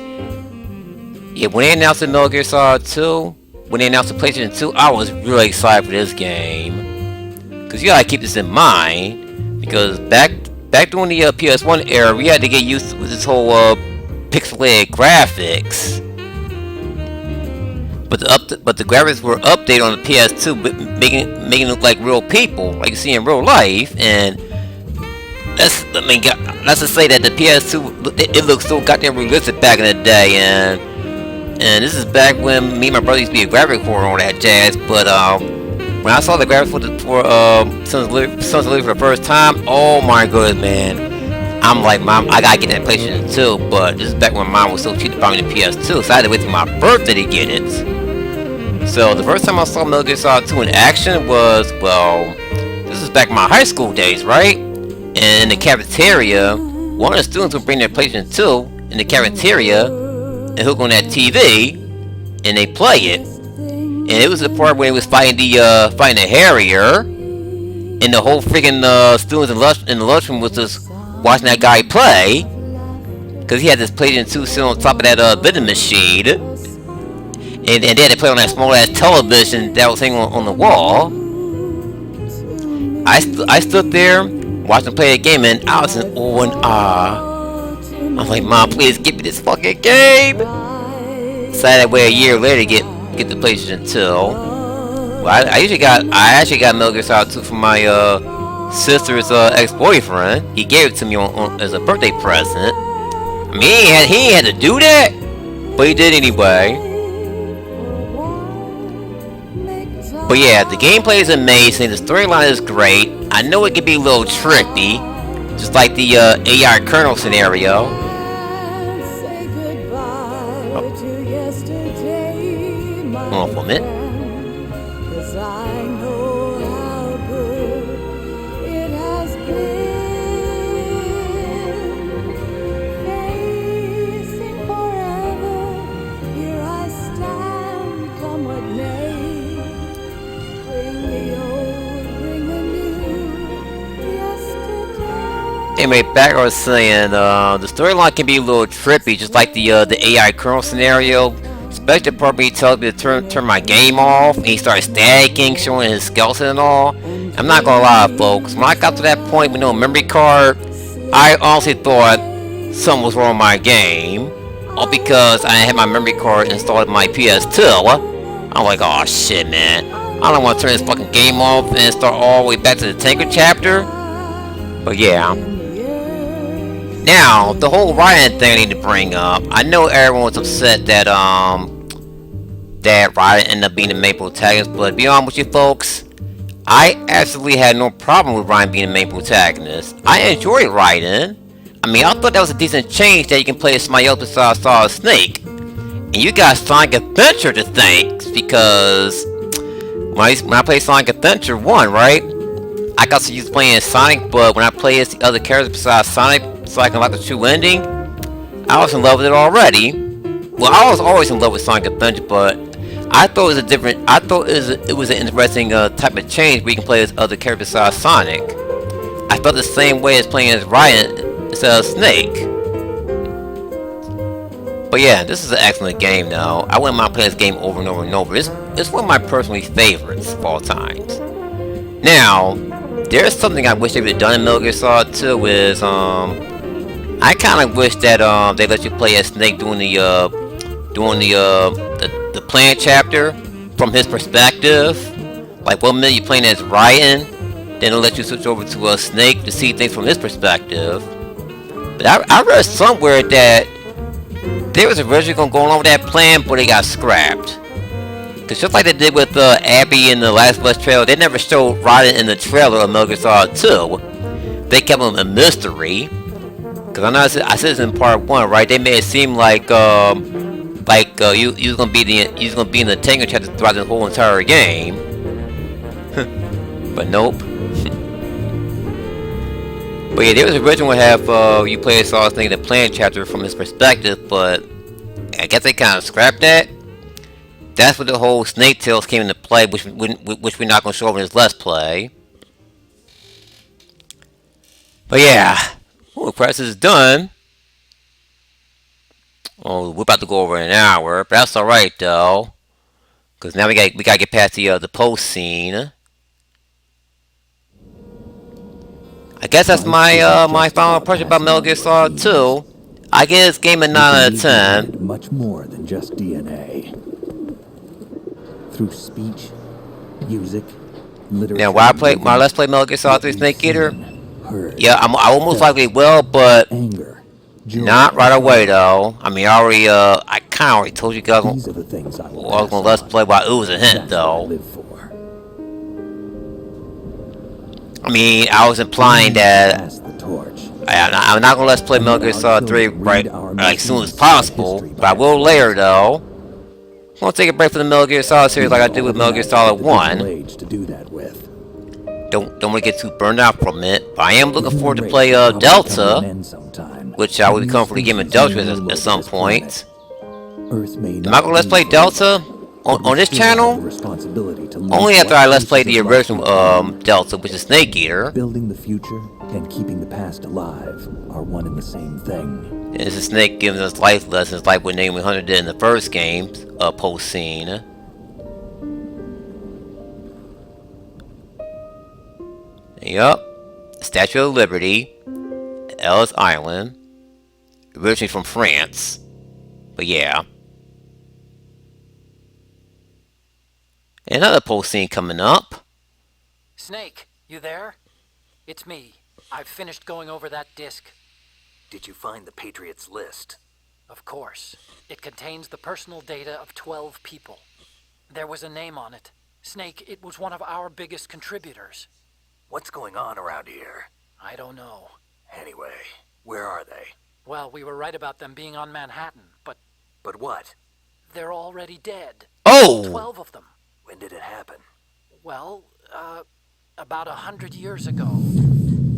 [SPEAKER 1] Yeah, when they announced the Metal Gear Solid 2, when they announced the PlayStation 2, I was really excited for this game. Cause you gotta keep this in mind, because back during the PS1 era, we had to get used to this whole pixelated graphics. But the graphics were updated on the PS2, making it look like real people, like you see in real life. And let's just say that the PS2 it looks so goddamn realistic back in the day. And this is back when me and my brother used to be a graphic horror on that jazz. But when I saw the graphics for Sons of Liberty for the first time, oh my goodness, man! I'm like, Mom, I gotta get that PlayStation 2. But this is back when Mom was so cheap to buy me the PS2, so I had to wait till my birthday to get it. So the first time I saw Metal Gear Solid 2 in action was, well, this is back in my high school days, right? And in the cafeteria, one of the students would bring their PlayStation 2 in the cafeteria and hook on that TV, and they play it. And it was the part where he was fighting the Harrier, and the whole freaking students in the lunchroom was just watching that guy play, because he had this PlayStation 2 sitting on top of that vending machine. And they had to play on that small ass television that was hanging on the wall. I stood there, watched him play a game, and I was in awe and awe. I'm like, Mom, please give me this fucking game. So that way a year later get the PlayStation 2. Well, I actually got Metal Gear Solid 2 from my sister's ex-boyfriend. He gave it to me as a birthday present. I mean, he ain't had to do that, but he did anyway. But yeah, the gameplay is amazing, the storyline is great. I know it can be a little tricky, just like the AI Colonel scenario. Hold on for a minute.
[SPEAKER 12] Cause I know how good it has been. Facing forever, here I stand, come what may. Bring the old, bring the new, yesterday.
[SPEAKER 1] Anyway, back I was saying, the storyline can be a little trippy, just like the AI Colonel scenario. Especially the part where he tells me to turn my game off, and he starts stagging, showing his skeleton and all. I'm not gonna lie, folks. When I got to that point with no memory card, I honestly thought something was wrong with my game, all because I had my memory card installed in my PS2. I'm like, oh shit, man. I don't want to turn this fucking game off and start all the way back to the Tanker chapter. But yeah. Now, the whole Raiden thing I need to bring up. I know everyone was upset that that Raiden ended up being the main protagonist, but to be honest with you folks, I absolutely had no problem with Raiden being the main protagonist. I enjoyed Raiden. I mean, I thought that was a decent change that you can play as somebody else besides Solid Snake. And you got Sonic Adventure to thank, because when I played Sonic Adventure 1, right? I got so used to playing as Sonic, but when I play as the other characters besides Sonic, so I can like the true ending, I was in love with it already. Well, I was always in love with Sonic Adventure, but I thought it was a different. I thought it was an interesting type of change where you can play as other characters besides Sonic. I felt the same way as playing as Raiden instead of Snake. But yeah, this is an excellent game though. I wouldn't mind playing this game over and over and over. It's one of my personal favorites of all times. Now, there's something I wish they would have done in Metal Gear Solid 2 is I kind of wish that they let you play as Snake doing the plant chapter from his perspective. Like 1 minute you're playing as Raiden, then they'll let you switch over to a Snake to see things from his perspective. But I read somewhere that they was originally gonna go along with that plan, but it got scrapped. Cause just like they did with Abby in the Last of Us trailer, they never showed Raiden in the trailer of Metal Gear Solid 2. They kept him a mystery. Cause I know I said this in part 1, right? They made it seem like you was gonna be in the Tango chapter throughout the whole entire game. But nope. But yeah, they was originally gonna have you play as Solid Snake in the plant chapter from his perspective, but I guess they kind of scrapped that. That's where the whole Snake Tales came into play, which we're not gonna show over in this Let's Play. But yeah. Ooh, press is done. Oh, we're about to go over an hour, but that's alright though, cause now we gotta get past the post scene. I guess that's my my final impression about Metal Gear Solid 2. I give this game a 9 out of 10.
[SPEAKER 11] Much more than just DNA. Through speech, music, literature.
[SPEAKER 1] Now, while Let's Play Metal Gear Solid 3 Snake Eater, yeah, I almost likely will, but not right away though. I mean, I kind of already told you guys I was gonna Let's Play while it was a hint though. I mean, I was implying that I'm not gonna Let's Play Metal Gear Solid 3 right as soon as possible, but I will later though. I'm gonna take a break from the Metal Gear Solid series like I did with Metal Gear Solid 1. Don't want to get too burned out from it, but I am looking forward to play Delta, which I will be coming for the game of Delta at some point. Am I gonna Let's Play Delta on this channel? Only after I Let's Play the original Delta, which is Snake Eater.
[SPEAKER 11] Building the future and keeping the past alive are one and the same thing.
[SPEAKER 1] And this is Snake giving us life lessons like what Name 100 did in the first game, post scene. Yup, Statue of Liberty, Ellis Island, originally from France, but yeah. Another post scene coming up.
[SPEAKER 13] Snake, you there? It's me. I've finished going over that disc.
[SPEAKER 11] Did you find the Patriots list?
[SPEAKER 13] Of course. It contains the personal data of 12 people. There was a name on it. Snake, it was one of our biggest contributors.
[SPEAKER 11] What's going on around here?
[SPEAKER 13] I don't know.
[SPEAKER 11] Anyway, where are they?
[SPEAKER 13] Well, we were right about them being on Manhattan, but...
[SPEAKER 11] But what?
[SPEAKER 13] They're already dead.
[SPEAKER 1] Oh!
[SPEAKER 13] 12 of them.
[SPEAKER 11] When did it happen?
[SPEAKER 13] Well, about 100 years ago.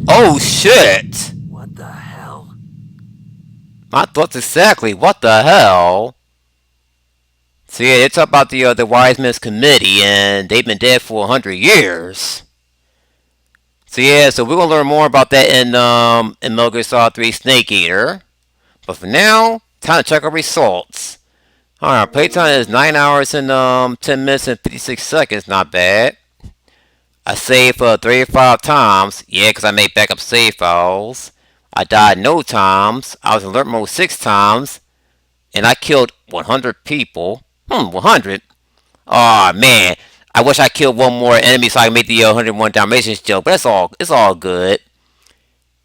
[SPEAKER 1] Oh shit!
[SPEAKER 11] What the hell?
[SPEAKER 1] My thoughts exactly. What the hell? So yeah, they talk about the Wise Men's Committee, and they've been dead for 100 years. So yeah, so we're gonna learn more about that in Metal Gear Solid 3 Snake Eater. But for now, time to check our results. Alright, playtime is 9 hours and 10 minutes and 56 seconds. Not bad. I saved 35 times. Yeah, because I made backup save files. I died no times. I was in alert mode 6 times. And I killed 100 people. 100? Aw, man. I wish I killed one more enemy so I could make the 101 Dalmatians joke. But it's all good.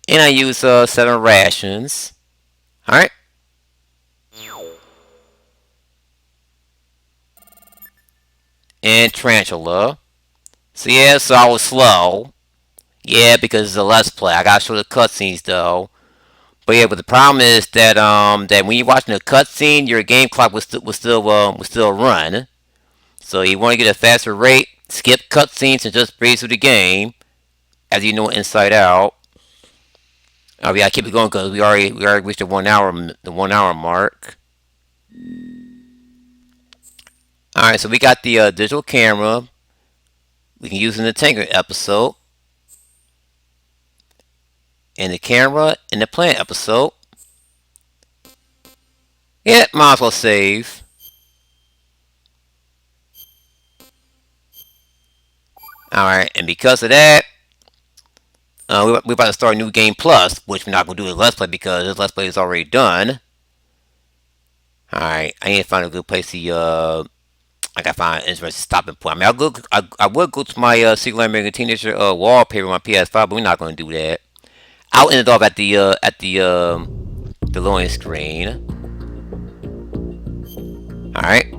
[SPEAKER 1] And I used 7 rations. Alright. And Tarantula. So yeah, so I was slow. Yeah, because it's a Let's Play. I gotta show the cutscenes though. But yeah, but the problem is that that when you're watching a cutscene, your game clock will still run. So you want to get a faster rate, skip cutscenes and just breeze through the game, as you know inside out. Oh, we gotta keep it going because we already reached the 1 hour mark. All right, so we got the digital camera. We can use in the Tanker episode, and the camera in the plant episode. Yeah, might as well save. Alright, and because of that, we're about to start a new game plus, which we're not going to do a Let's Play because this Let's Play is already done. Alright, I need to find a good place to, I gotta find an interesting stopping point. I mean, I would go to my Secret American Teenager wallpaper on my PS5, but we're not going to do that. I'll end it off at the loading screen. Alright.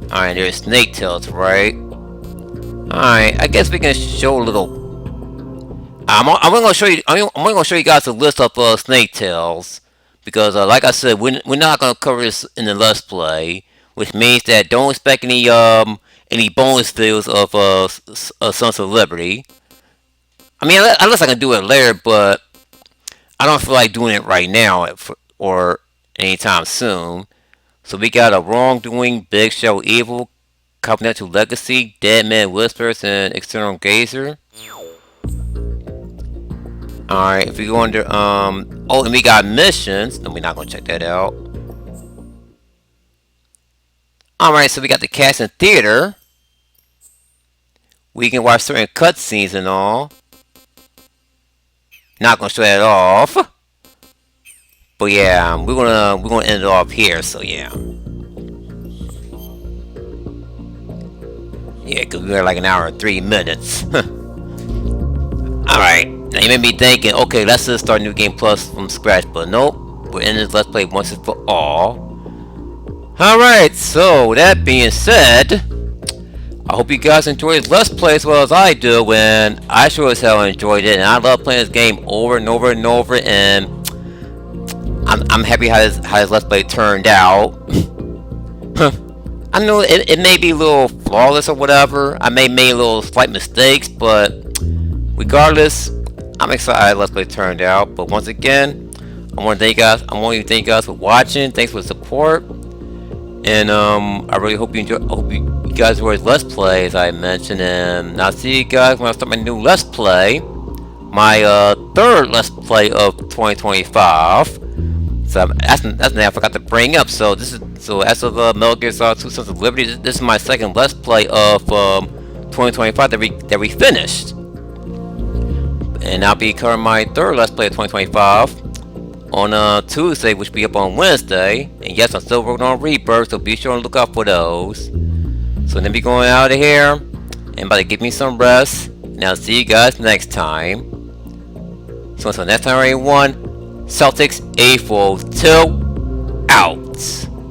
[SPEAKER 1] Alright, there's Snake Tails, right? Alright, I guess we can show a little. I'm only gonna show you guys a list of Snake Tails because, like I said, we're not gonna cover this in the Let's Play, which means that don't expect any bonus videos of Sons of Liberty. I mean, unless I can do it later, but I don't feel like doing it right now or anytime soon. So we got a Wrongdoing, Big Show Evil, Confidential Legacy, Dead Man Whispers, and External Gazer. Alright, if we go under, oh, and we got missions. No, we're not gonna check that out. Alright, so we got the cast and theater. We can watch certain cutscenes and all. Not gonna show that off. But yeah, we're gonna end it off here, so yeah. Yeah, because we were like an hour and 3 minutes. Alright, now you may be thinking, okay, let's just start a new game plus from scratch, but nope. We're in this Let's Play once and for all. Alright, so that being said, I hope you guys enjoy this Let's Play as well as I do, and I sure as hell enjoyed it, and I love playing this game over and over and over, and I'm happy how this Let's Play turned out. I know it may be a little flawless or whatever. I may make little slight mistakes, but regardless, I'm excited how Let's Play turned out. But once again, I want to thank you guys for watching. Thanks for the support, and I really hope you enjoy. I hope you guys enjoyed Let's Play as I mentioned, and I'll see you guys when I start my new Let's Play, my third Let's Play of 2025. So that's something I forgot to bring up. So as of Metal Gear Solid 2: Sons of Liberty, this is my second Let's Play of 2025 that we finished, and I'll be covering my third Let's Play of 2025 on Tuesday, which will be up on Wednesday. And yes, I'm still working on Rebirth, so be sure to look out for those. So then be going out of here and about to give me some rest. And I'll see you guys next time. So until next time, everyone. Celtics A42 out.